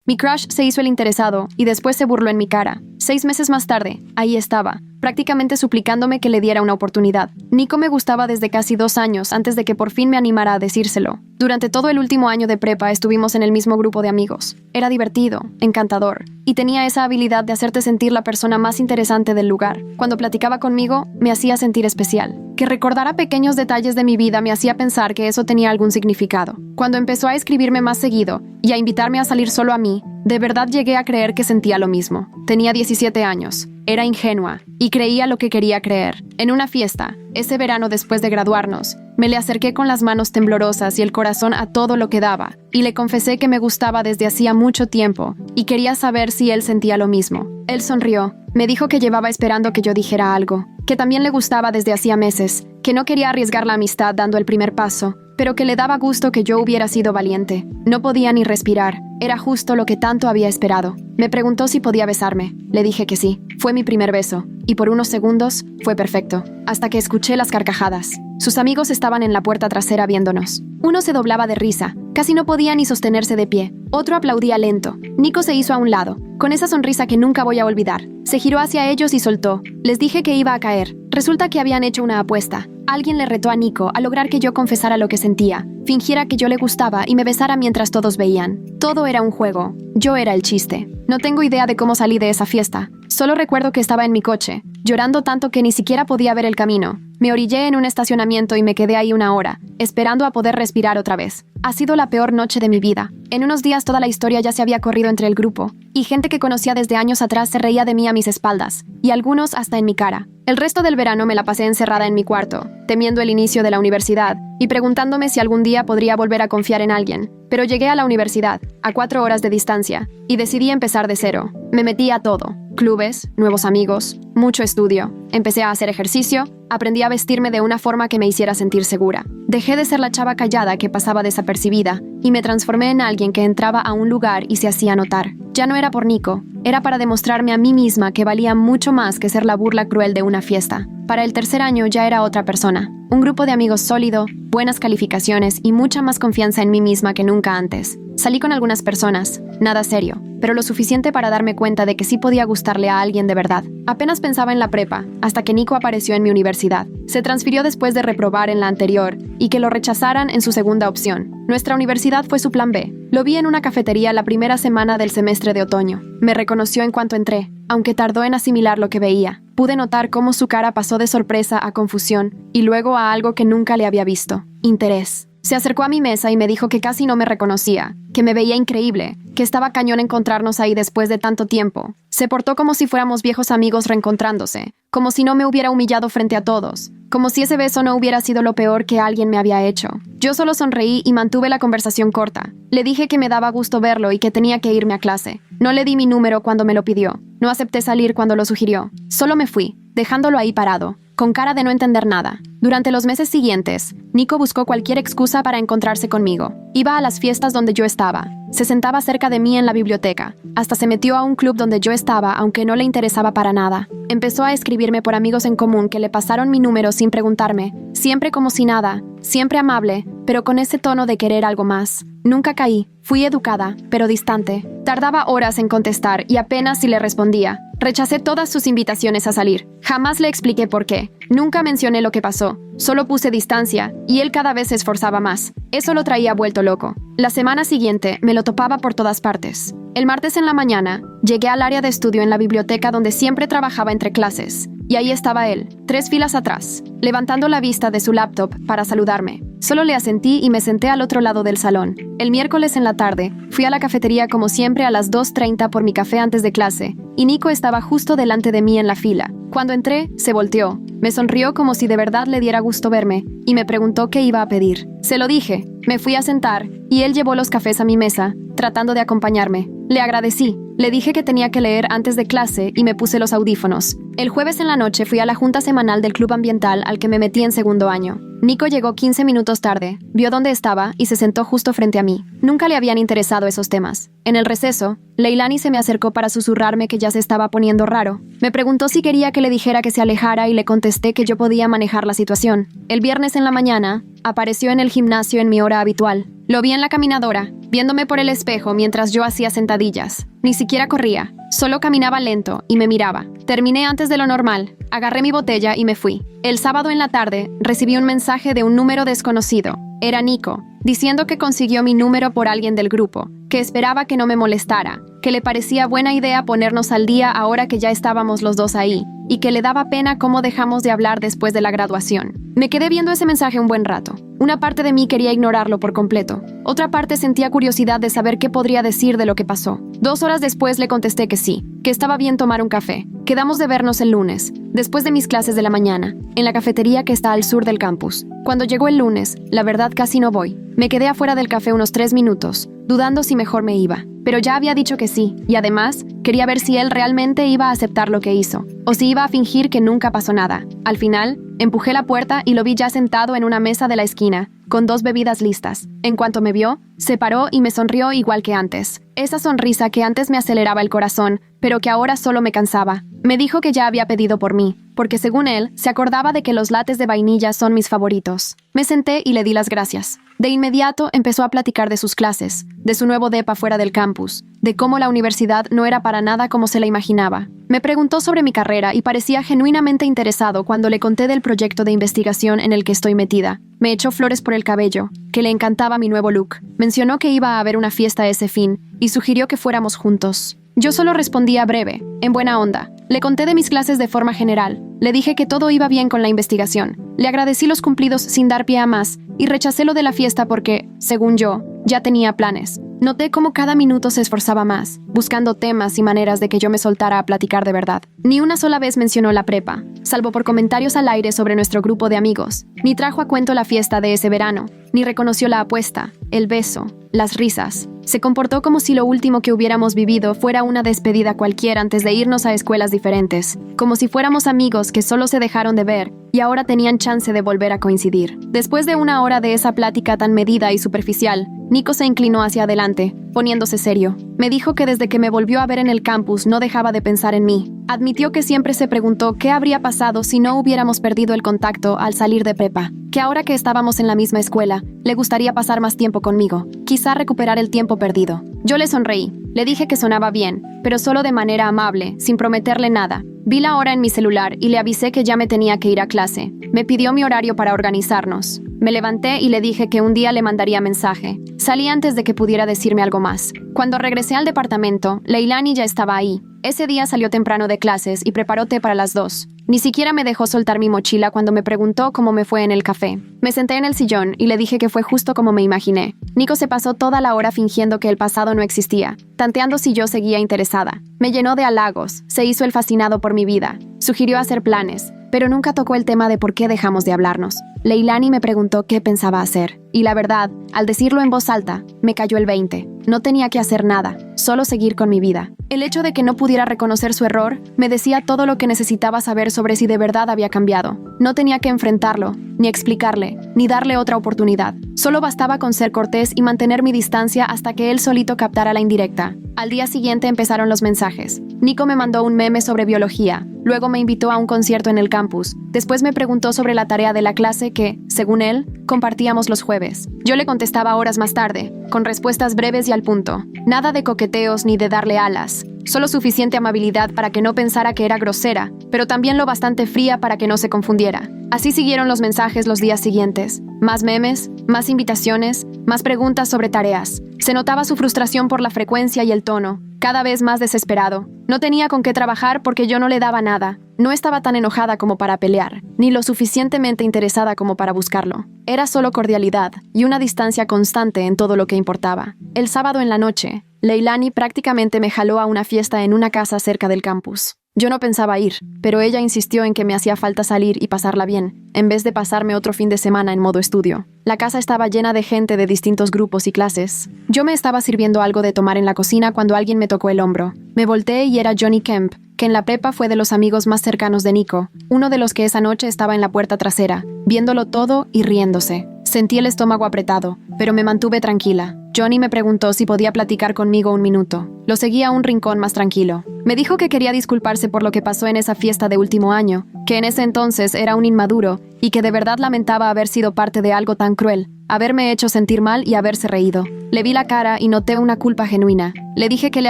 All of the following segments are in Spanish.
Mi crush se hizo el interesado y después se burló en mi cara. 6 meses más tarde, ahí estaba, prácticamente suplicándome que le diera una oportunidad. Nico me gustaba desde casi 2 años antes de que por fin me animara a decírselo. Durante todo el último año de prepa estuvimos en el mismo grupo de amigos. Era divertido, encantador, y tenía esa habilidad de hacerte sentir la persona más interesante del lugar. Cuando platicaba conmigo, me hacía sentir especial. Que recordara pequeños detalles de mi vida me hacía pensar que eso tenía algún significado. Cuando empezó a escribirme más seguido y a invitarme a salir solo a mí, de verdad llegué a creer que sentía lo mismo. Tenía 17 años, era ingenua y creía lo que quería creer. En una fiesta, ese verano después de graduarnos, me le acerqué con las manos temblorosas y el corazón a todo lo que daba, y le confesé que me gustaba desde hacía mucho tiempo y quería saber si él sentía lo mismo. Él sonrió, me dijo que llevaba esperando que yo dijera algo, que también le gustaba desde hacía meses, que no quería arriesgar la amistad dando el primer paso, pero que le daba gusto que yo hubiera sido valiente. No podía ni respirar, era justo lo que tanto había esperado. Me preguntó si podía besarme, le dije que sí. Fue mi primer beso, y por unos segundos fue perfecto, hasta que escuché las carcajadas. Sus amigos estaban en la puerta trasera viéndonos. Uno se doblaba de risa, casi no podía ni sostenerse de pie. Otro aplaudía lento. Nico se hizo a un lado, con esa sonrisa que nunca voy a olvidar. Se giró hacia ellos y soltó. Les dije que iba a caer. Resulta que habían hecho una apuesta. Alguien le retó a Nico a lograr que yo confesara lo que sentía, fingiera que yo le gustaba y me besara mientras todos veían. Todo era un juego. Yo era el chiste. No tengo idea de cómo salí de esa fiesta. Solo recuerdo que estaba en mi coche, llorando tanto que ni siquiera podía ver el camino. Me orillé en un estacionamiento y me quedé ahí 1 hora, esperando a poder respirar otra vez. Ha sido la peor noche de mi vida. En unos días toda la historia ya se había corrido entre el grupo, y gente que conocía desde años atrás se reía de mí a mis espaldas, y algunos hasta en mi cara. El resto del verano me la pasé encerrada en mi cuarto, temiendo el inicio de la universidad, y preguntándome si algún día podría volver a confiar en alguien. Pero llegué a la universidad, a 4 horas de distancia, y decidí empezar de cero. Me metí a todo. Clubes, nuevos amigos, mucho estudio. Empecé a hacer ejercicio, aprendí a vestirme de una forma que me hiciera sentir segura. Dejé de ser la chava callada que pasaba desapercibida y me transformé en alguien que entraba a un lugar y se hacía notar. Ya no era por Nico, era para demostrarme a mí misma que valía mucho más que ser la burla cruel de una fiesta. Para el 3er año ya era otra persona. Un grupo de amigos sólido, buenas calificaciones y mucha más confianza en mí misma que nunca antes. Salí con algunas personas, nada serio, pero lo suficiente para darme cuenta de que sí podía gustarle a alguien de verdad. Apenas pensaba en la prepa, hasta que Nico apareció en mi universidad. Se transfirió después de reprobar en la anterior y que lo rechazaran en su segunda opción. Nuestra universidad fue su plan B. Lo vi en una cafetería la primera semana del semestre de otoño. Me reconoció en cuanto entré, aunque tardó en asimilar lo que veía. Pude notar cómo su cara pasó de sorpresa a confusión y luego a algo que nunca le había visto: interés. Se acercó a mi mesa y me dijo que casi no me reconocía, que me veía increíble, que estaba cañón encontrarnos ahí después de tanto tiempo. Se portó como si fuéramos viejos amigos reencontrándose, como si no me hubiera humillado frente a todos, como si ese beso no hubiera sido lo peor que alguien me había hecho. Yo solo sonreí y mantuve la conversación corta. Le dije que me daba gusto verlo y que tenía que irme a clase. No le di mi número cuando me lo pidió. No acepté salir cuando lo sugirió. Solo me fui, dejándolo ahí parado, con cara de no entender nada. Durante los meses siguientes, Nico buscó cualquier excusa para encontrarse conmigo. Iba a las fiestas donde yo estaba. Se sentaba cerca de mí en la biblioteca. Hasta se metió a un club donde yo estaba, aunque no le interesaba para nada. Empezó a escribirme por amigos en común que le pasaron mi número sin preguntarme. Siempre como si nada, siempre amable, pero con ese tono de querer algo más. Nunca caí. Fui educada, pero distante. Tardaba horas en contestar y apenas si le respondía. Rechacé todas sus invitaciones a salir. Jamás le expliqué por qué. Nunca mencioné lo que pasó. Solo puse distancia y él cada vez se esforzaba más. Eso lo traía vuelto loco. La semana siguiente me lo topaba por todas partes. El martes en la mañana, llegué al área de estudio en la biblioteca donde siempre trabajaba entre clases. Y ahí estaba él, 3 filas atrás, levantando la vista de su laptop para saludarme. Solo le asentí y me senté al otro lado del salón. El miércoles en la tarde, fui a la cafetería como siempre a las 2:30 por mi café antes de clase, y Nico estaba justo delante de mí en la fila. Cuando entré, se volteó, me sonrió como si de verdad le diera gusto verme, y me preguntó qué iba a pedir. Se lo dije, me fui a sentar, y él llevó los cafés a mi mesa, tratando de acompañarme. Le agradecí. Le dije que tenía que leer antes de clase y me puse los audífonos. El jueves en la noche fui a la junta semanal del club ambiental al que me metí en segundo año. Nico llegó 15 minutos tarde, vio dónde estaba y se sentó justo frente a mí. Nunca le habían interesado esos temas. En el receso, Leilani se me acercó para susurrarme que ya se estaba poniendo raro. Me preguntó si quería que le dijera que se alejara y le contesté que yo podía manejar la situación. El viernes en la mañana, apareció en el gimnasio en mi hora habitual. Lo vi en la caminadora, viéndome por el espejo mientras yo hacía sentadillas. Ni siquiera corría, solo caminaba lento y me miraba. Terminé antes de lo normal, agarré mi botella y me fui. El sábado en la tarde recibí un mensaje de un número desconocido. Era Nico, diciendo que consiguió mi número por alguien del grupo, que esperaba que no me molestara, que le parecía buena idea ponernos al día ahora que ya estábamos los dos ahí, y que le daba pena cómo dejamos de hablar después de la graduación. Me quedé viendo ese mensaje un buen rato. Una parte de mí quería ignorarlo por completo. Otra parte sentía curiosidad de saber qué podría decir de lo que pasó. 2 horas después le contesté que sí, que estaba bien tomar un café. Quedamos de vernos el lunes, después de mis clases de la mañana, en la cafetería que está al sur del campus. Cuando llegó el lunes, la verdad casi no voy. Me quedé afuera del café unos 3 minutos, dudando si mejor me iba. Pero ya había dicho que sí, y además, quería ver si él realmente iba a aceptar lo que hizo, o si iba a fingir que nunca pasó nada. Al final, empujé la puerta y lo vi ya sentado en una mesa de la esquina, con 2 bebidas listas. En cuanto me vio, se paró y me sonrió igual que antes. Esa sonrisa que antes me aceleraba el corazón, pero que ahora solo me cansaba. Me dijo que ya había pedido por mí, porque según él, se acordaba de que los lates de vainilla son mis favoritos. Me senté y le di las gracias. De inmediato empezó a platicar de sus clases, de su nuevo depa fuera del campus, de cómo la universidad no era para nada como se la imaginaba. Me preguntó sobre mi carrera y parecía genuinamente interesado cuando le conté del proyecto de investigación en el que estoy metida. Me echó flores por el cabello, que le encantaba mi nuevo look. Mencionó que iba a haber una fiesta a ese fin y sugirió que fuéramos juntos. Yo solo respondía breve, en buena onda. Le conté de mis clases de forma general. Le dije que todo iba bien con la investigación. Le agradecí los cumplidos sin dar pie a más y rechacé lo de la fiesta porque, según yo, ya tenía planes. Noté cómo cada minuto se esforzaba más, buscando temas y maneras de que yo me soltara a platicar de verdad. Ni una sola vez mencionó la prepa, salvo por comentarios al aire sobre nuestro grupo de amigos. Ni trajo a cuento la fiesta de ese verano, ni reconoció la apuesta, el beso, las risas. Se comportó como si lo último que hubiéramos vivido fuera una despedida cualquiera antes de irnos a escuelas diferentes, como si fuéramos amigos que solo se dejaron de ver y ahora tenían chance de volver a coincidir. Después de 1 hora de esa plática tan medida y superficial, Nico se inclinó hacia adelante, poniéndose serio. Me dijo que desde que me volvió a ver en el campus no dejaba de pensar en mí. Admitió que siempre se preguntó qué habría pasado si no hubiéramos perdido el contacto al salir de prepa, que ahora que estábamos en la misma escuela, le gustaría pasar más tiempo conmigo, quizá recuperar el tiempo perdido. Yo le sonreí, le dije que sonaba bien, pero solo de manera amable, sin prometerle nada. Vi la hora en mi celular y le avisé que ya me tenía que ir a clase. Me pidió mi horario para organizarnos. Me levanté y le dije que un día le mandaría mensaje. Salí antes de que pudiera decirme algo más. Cuando regresé al departamento, Leilani ya estaba ahí. Ese día salió temprano de clases y preparó té para las 2. Ni siquiera me dejó soltar mi mochila cuando me preguntó cómo me fue en el café. Me senté en el sillón y le dije que fue justo como me imaginé. Nico se pasó toda la hora fingiendo que el pasado no existía, tanteando si yo seguía interesada. Me llenó de halagos, se hizo el fascinado por mi vida, sugirió hacer planes, pero nunca tocó el tema de por qué dejamos de hablarnos. Leilani me preguntó qué pensaba hacer, y la verdad, al decirlo en voz alta, me cayó el 20. No tenía que hacer nada, solo seguir con mi vida. El hecho de que no pudiera reconocer su error me decía todo lo que necesitaba saber sobre si de verdad había cambiado. No tenía que enfrentarlo, ni explicarle, ni darle otra oportunidad. Solo bastaba con ser cortés y mantener mi distancia hasta que él solito captara la indirecta. Al día siguiente empezaron los mensajes. Nico me mandó un meme sobre biología. Luego me invitó a un concierto en el campus. Después me preguntó sobre la tarea de la clase que, según él, compartíamos los jueves. Yo le contestaba horas más tarde, con respuestas breves y al punto. Nada de coqueteos ni de darle alas. Solo suficiente amabilidad para que no pensara que era grosera, pero también lo bastante fría para que no se confundiera. Así siguieron los mensajes los días siguientes. Más memes, más invitaciones, más preguntas sobre tareas. Se notaba su frustración por la frecuencia y el tono, cada vez más desesperado. No tenía con qué trabajar porque yo no le daba nada. No estaba tan enojada como para pelear, ni lo suficientemente interesada como para buscarlo. Era solo cordialidad y una distancia constante en todo lo que importaba. El sábado en la noche, Leilani prácticamente me jaló a una fiesta en una casa cerca del campus. Yo no pensaba ir, pero ella insistió en que me hacía falta salir y pasarla bien, en vez de pasarme otro fin de semana en modo estudio. La casa estaba llena de gente de distintos grupos y clases. Yo me estaba sirviendo algo de tomar en la cocina cuando alguien me tocó el hombro. Me volteé y era Johnny Kemp, que en la prepa fue de los amigos más cercanos de Nico, uno de los que esa noche estaba en la puerta trasera, viéndolo todo y riéndose. Sentí el estómago apretado, pero me mantuve tranquila. Johnny me preguntó si podía platicar conmigo un minuto. Lo seguí a un rincón más tranquilo. Me dijo que quería disculparse por lo que pasó en esa fiesta de último año, que en ese entonces era un inmaduro y que de verdad lamentaba haber sido parte de algo tan cruel, haberme hecho sentir mal y haberse reído. Le vi la cara y noté una culpa genuina. Le dije que le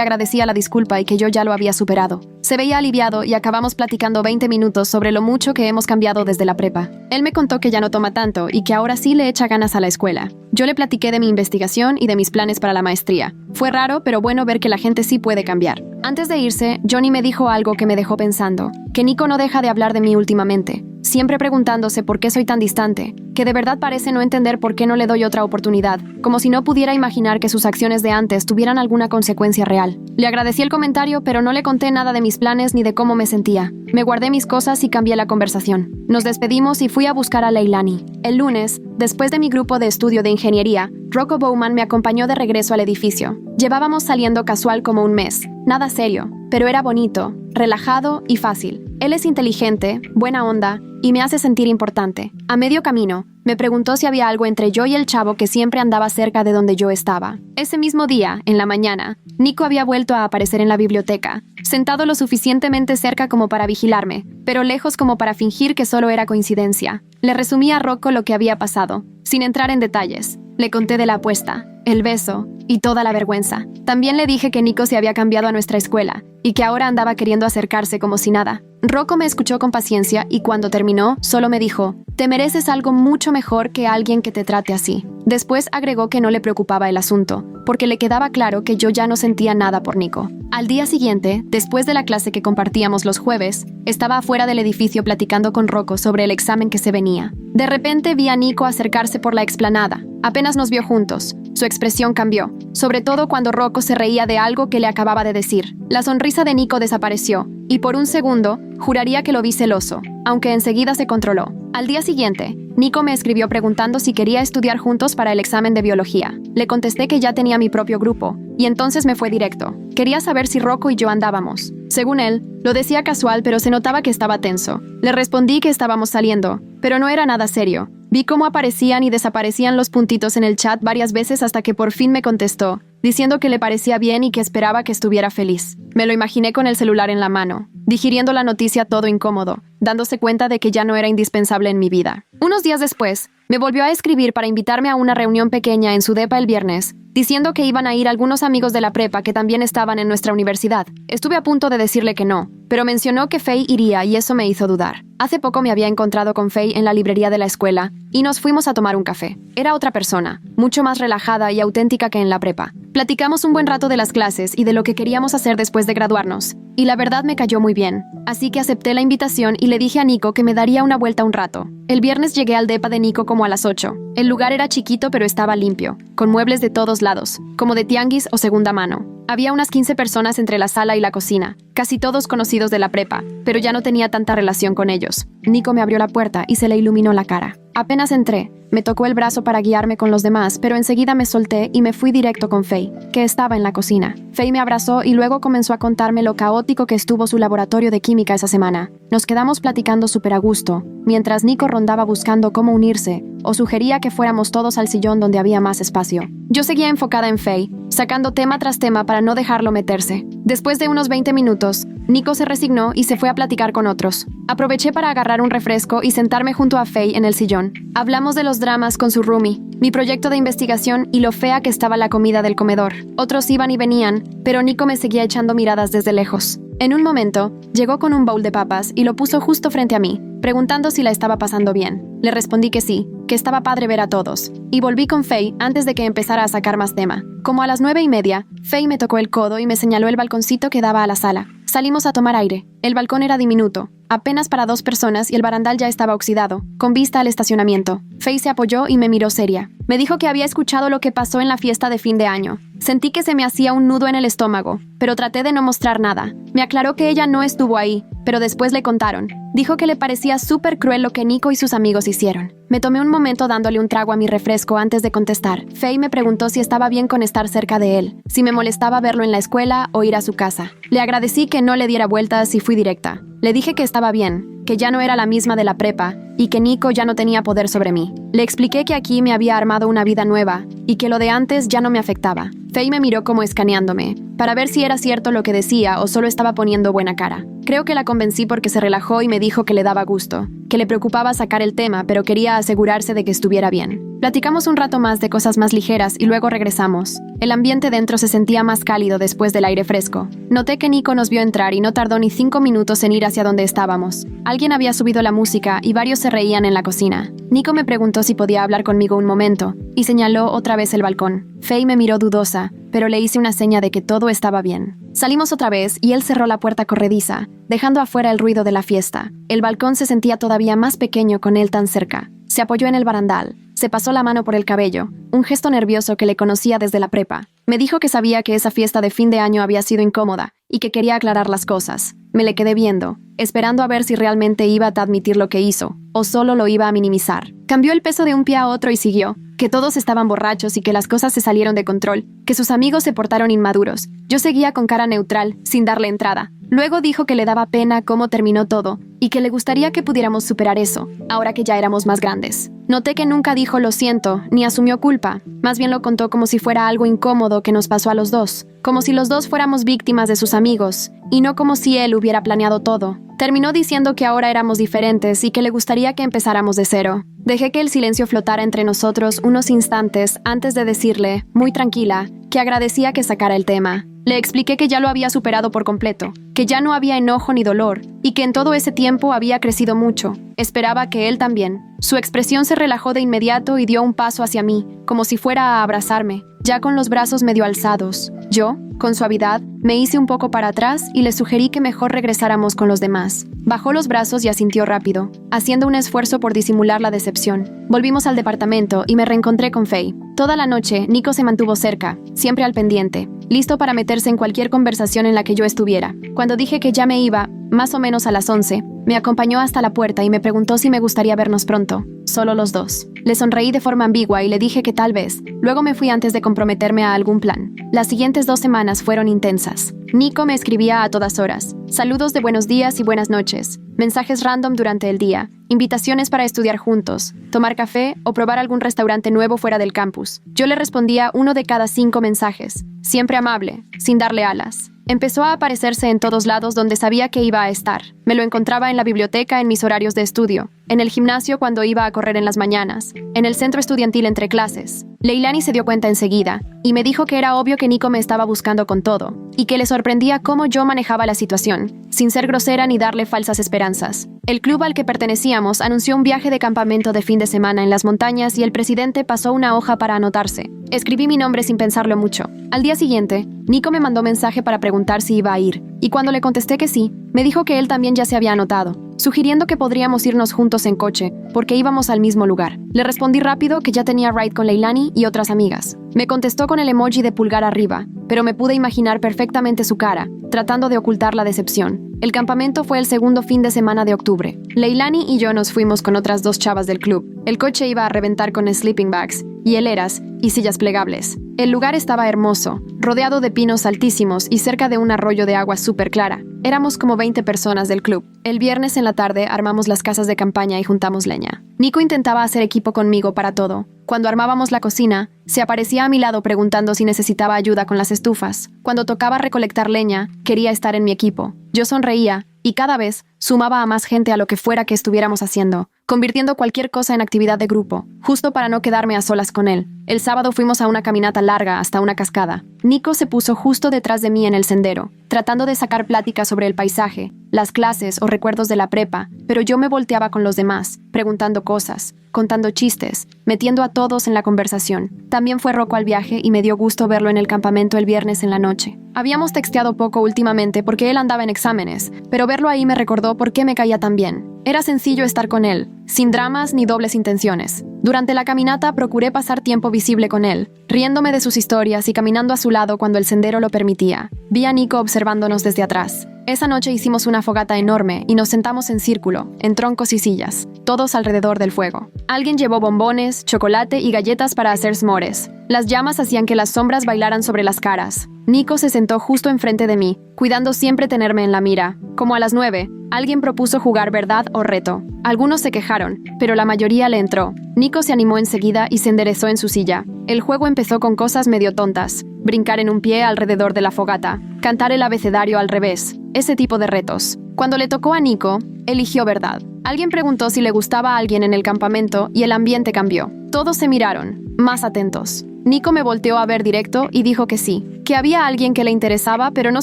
agradecía la disculpa y que yo ya lo había superado. Se veía aliviado y acabamos platicando 20 minutos sobre lo mucho que hemos cambiado desde la prepa. Él me contó que ya no toma tanto y que ahora sí le echa ganas a la escuela. Yo le platiqué de mi investigación y de mis planes para la maestría. Fue raro, pero bueno ver que la gente sí puede cambiar. Antes de irse, Johnny me dijo algo que me dejó pensando, que Nico no deja de hablar de mí últimamente, siempre preguntándose por qué soy tan distante, que de verdad parece no entender por qué no le doy otra oportunidad, como si no pudiera imaginar que sus acciones de antes tuvieran alguna consecuencia real. Le agradecí el comentario, pero no le conté nada de mis planes ni de cómo me sentía. Me guardé mis cosas y cambié la conversación. Nos despedimos y fui a buscar a Leilani. El lunes, después de mi grupo de estudio de ingeniería, Rocco Bowman me acompañó de regreso al edificio. Llevábamos saliendo casual como un mes. Nada serio, pero era bonito, relajado y fácil. Él es inteligente, buena onda y me hace sentir importante. A medio camino, me preguntó si había algo entre yo y el chavo que siempre andaba cerca de donde yo estaba. Ese mismo día, en la mañana, Nico había vuelto a aparecer en la biblioteca, sentado lo suficientemente cerca como para vigilarme, pero lejos como para fingir que solo era coincidencia. Le resumí a Rocco lo que había pasado, sin entrar en detalles. Le conté de la apuesta, el beso y toda la vergüenza. También le dije que Nico se había cambiado a nuestra escuela y que ahora andaba queriendo acercarse como si nada. Rocco me escuchó con paciencia y cuando terminó, solo me dijo, «Te mereces algo mucho mejor que alguien que te trate así». Después agregó que no le preocupaba el asunto, porque le quedaba claro que yo ya no sentía nada por Nico. Al día siguiente, después de la clase que compartíamos los jueves, estaba afuera del edificio platicando con Rocco sobre el examen que se venía. De repente vi a Nico acercarse por la explanada. Apenas nos vio juntos. Su expresión cambió, sobre todo cuando Rocco se reía de algo que le acababa de decir. La sonrisa de Nico desapareció, y por un segundo, juraría que lo vi celoso, aunque enseguida se controló. Al día siguiente, Nico me escribió preguntando si quería estudiar juntos para el examen de biología. Le contesté que ya tenía mi propio grupo, y entonces me fue directo. Quería saber si Rocco y yo andábamos. Según él, lo decía casual, pero se notaba que estaba tenso. Le respondí que estábamos saliendo, pero no era nada serio. Vi cómo aparecían y desaparecían los puntitos en el chat varias veces hasta que por fin me contestó, diciendo que le parecía bien y que esperaba que estuviera feliz. Me lo imaginé con el celular en la mano, digiriendo la noticia todo incómodo, dándose cuenta de que ya no era indispensable en mi vida. Unos días después, me volvió a escribir para invitarme a una reunión pequeña en su depa el viernes, diciendo que iban a ir algunos amigos de la prepa que también estaban en nuestra universidad. Estuve a punto de decirle que no, pero mencionó que Faye iría y eso me hizo dudar. Hace poco me había encontrado con Faye en la librería de la escuela y nos fuimos a tomar un café. Era otra persona, mucho más relajada y auténtica que en la prepa. Platicamos un buen rato de las clases y de lo que queríamos hacer después de graduarnos, y la verdad me cayó muy bien. Así que acepté la invitación y le dije a Nico que me daría una vuelta un rato. El viernes llegué al depa de Nico como a las 8. El lugar era chiquito pero estaba limpio, con muebles de todos lados, como de tianguis o segunda mano. Había unas 15 personas entre la sala y la cocina, casi todos conocidos de la prepa, pero ya no tenía tanta relación con ellos. Nico me abrió la puerta y se le iluminó la cara. Apenas entré, me tocó el brazo para guiarme con los demás, pero enseguida me solté y me fui directo con Faye, que estaba en la cocina. Faye me abrazó y luego comenzó a contarme lo caótico que estuvo su laboratorio de química esa semana. Nos quedamos platicando súper a gusto, mientras Nico rondaba buscando cómo unirse, o sugería que fuéramos todos al sillón donde había más espacio. Yo seguía enfocada en Faye, sacando tema tras tema para no dejarlo meterse. Después de unos 20 minutos, Nico se resignó y se fue a platicar con otros. Aproveché para agarrar un refresco y sentarme junto a Faye en el sillón. Hablamos de los dramas con su roomie, mi proyecto de investigación y lo fea que estaba la comida del comedor. Otros iban y venían, pero Nico me seguía echando miradas desde lejos. En un momento, llegó con un bowl de papas y lo puso justo frente a mí, preguntando si la estaba pasando bien. Le respondí que sí, que estaba padre ver a todos. Y volví con Faye antes de que empezara a sacar más tema. Como a las 9:30, Faye me tocó el codo y me señaló el balconcito que daba a la sala. Salimos a tomar aire. El balcón era diminuto, apenas para 2 personas y el barandal ya estaba oxidado, con vista al estacionamiento. Faye se apoyó y me miró seria. Me dijo que había escuchado lo que pasó en la fiesta de fin de año. Sentí que se me hacía un nudo en el estómago, pero traté de no mostrar nada. Me aclaró que ella no estuvo ahí, pero después le contaron. Dijo que le parecía súper cruel lo que Nico y sus amigos hicieron. Me tomé un momento dándole un trago a mi refresco antes de contestar. Faye me preguntó si estaba bien con estar cerca de él, si me molestaba verlo en la escuela o ir a su casa. Le agradecí que no le diera vueltas y fui directa. Le dije que estaba bien, que ya no era la misma de la prepa y que Nico ya no tenía poder sobre mí. Le expliqué que aquí me había armado una vida nueva y que lo de antes ya no me afectaba. Faye me miró como escaneándome, para ver si era cierto lo que decía o solo estaba poniendo buena cara. Creo que la convencí porque se relajó y me dijo que le daba gusto, que le preocupaba sacar el tema, pero quería asegurarse de que estuviera bien. Platicamos un rato más de cosas más ligeras y luego regresamos. El ambiente dentro se sentía más cálido después del aire fresco. Noté que Nico nos vio entrar y no tardó ni 5 minutos en ir hacia donde estábamos. Alguien había subido la música y varios se reían en la cocina. Nico me preguntó si podía hablar conmigo un momento y señaló otra vez el balcón. Faye me miró dudosa, pero le hice una seña de que todo estaba bien. Salimos otra vez y él cerró la puerta corrediza, dejando afuera el ruido de la fiesta. El balcón se sentía todavía más pequeño con él tan cerca. Se apoyó en el barandal, se pasó la mano por el cabello, un gesto nervioso que le conocía desde la prepa. Me dijo que sabía que esa fiesta de fin de año había sido incómoda y que quería aclarar las cosas. Me le quedé viendo, esperando a ver si realmente iba a admitir lo que hizo, o solo lo iba a minimizar. Cambió el peso de un pie a otro y siguió, que todos estaban borrachos y que las cosas se salieron de control, que sus amigos se portaron inmaduros. Yo seguía con cara neutral, sin darle entrada. Luego dijo que le daba pena cómo terminó todo y que le gustaría que pudiéramos superar eso, ahora que ya éramos más grandes. Noté que nunca dijo lo siento, ni asumió culpa. Más bien lo contó como si fuera algo incómodo que nos pasó a los dos, como si los dos fuéramos víctimas de sus amigos, y no como si él hubiera planeado todo. Terminó diciendo que ahora éramos diferentes y que le gustaría que empezáramos de cero. Dejé que el silencio flotara entre nosotros unos instantes antes de decirle, muy tranquila, que agradecía que sacara el tema. Le expliqué que ya lo había superado por completo, que ya no había enojo ni dolor, y que en todo ese tiempo había crecido mucho. Esperaba que él también. Su expresión se relajó de inmediato y dio un paso hacia mí, como si fuera a abrazarme, ya con los brazos medio alzados. Yo, con suavidad, me hice un poco para atrás y le sugerí que mejor regresáramos con los demás. Bajó los brazos y asintió rápido, haciendo un esfuerzo por disimular la decepción. Volvimos al departamento y me reencontré con Faye. Toda la noche, Nico se mantuvo cerca, siempre al pendiente, listo para meterse en cualquier conversación en la que yo estuviera. Cuando dije que ya me iba, más o menos a las 11, me acompañó hasta la puerta y me preguntó si me gustaría vernos pronto, solo los dos. Le sonreí de forma ambigua y le dije que tal vez. Luego me fui antes de comprometerme a algún plan. Las siguientes 2 semanas fueron intensas. Nico me escribía a todas horas. Saludos de buenos días y buenas noches. Mensajes random durante el día. Invitaciones para estudiar juntos, tomar café o probar algún restaurante nuevo fuera del campus. Yo le respondía 1 de cada 5 mensajes. Siempre amable, sin darle alas. Empezó a aparecerse en todos lados donde sabía que iba a estar. Me lo encontraba en la biblioteca en mis horarios de estudio, en el gimnasio cuando iba a correr en las mañanas, en el centro estudiantil entre clases. Leilani se dio cuenta enseguida, y me dijo que era obvio que Nico me estaba buscando con todo, y que le sorprendía cómo yo manejaba la situación, sin ser grosera ni darle falsas esperanzas. El club al que pertenecíamos anunció un viaje de campamento de fin de semana en las montañas y el presidente pasó una hoja para anotarse. Escribí mi nombre sin pensarlo mucho. Al día siguiente, Nico me mandó mensaje para preguntar si iba a ir, y cuando le contesté que sí, me dijo que él también ya se había anotado, sugiriendo que podríamos irnos juntos en coche, porque íbamos al mismo lugar. Le respondí rápido que ya tenía ride con Leilani y otras amigas. Me contestó con el emoji de pulgar arriba, pero me pude imaginar perfectamente su cara, tratando de ocultar la decepción. El campamento fue el segundo fin de semana de octubre. Leilani y yo nos fuimos con otras 2 chavas del club. El coche iba a reventar con sleeping bags, hieleras y sillas plegables. El lugar estaba hermoso, rodeado de pinos altísimos y cerca de un arroyo de agua súper clara. Éramos como 20 personas del club. El viernes en la tarde armamos las casas de campaña y juntamos leña. Nico intentaba hacer equipo conmigo para todo. Cuando armábamos la cocina, se aparecía a mi lado preguntando si necesitaba ayuda con las estufas. Cuando tocaba recolectar leña, quería estar en mi equipo. Yo sonreía y cada vez sumaba a más gente a lo que fuera que estuviéramos haciendo, convirtiendo cualquier cosa en actividad de grupo, justo para no quedarme a solas con él. El sábado fuimos a una caminata larga hasta una cascada. Nico se puso justo detrás de mí en el sendero, tratando de sacar pláticas sobre el paisaje, las clases o recuerdos de la prepa, pero yo me volteaba con los demás, preguntando cosas, contando chistes, metiendo a todos en la conversación. También fue Rocco al viaje y me dio gusto verlo en el campamento el viernes en la noche. Habíamos texteado poco últimamente porque él andaba en exámenes, pero verlo ahí me recordó por qué me caía tan bien. Era sencillo estar con él, sin dramas ni dobles intenciones. Durante la caminata procuré pasar tiempo visible con él, riéndome de sus historias y caminando a su lado cuando el sendero lo permitía. Vi a Nico observándonos desde atrás. Esa noche hicimos una fogata enorme y nos sentamos en círculo, en troncos y sillas, todos alrededor del fuego. Alguien llevó bombones, chocolate y galletas para hacer s'mores. Las llamas hacían que las sombras bailaran sobre las caras. Nico se sentó justo enfrente de mí, cuidando siempre tenerme en la mira. Como a las 9, alguien propuso jugar verdad o reto. Algunos se quejaron, pero la mayoría le entró. Nico se animó enseguida y se enderezó en su silla. El juego empezó con cosas medio tontas. Brincar en un pie alrededor de la fogata, cantar el abecedario al revés, ese tipo de retos. Cuando le tocó a Nico, eligió verdad. Alguien preguntó si le gustaba a alguien en el campamento y el ambiente cambió. Todos se miraron, más atentos. Nico me volteó a ver directo y dijo que sí, que había alguien que le interesaba, pero no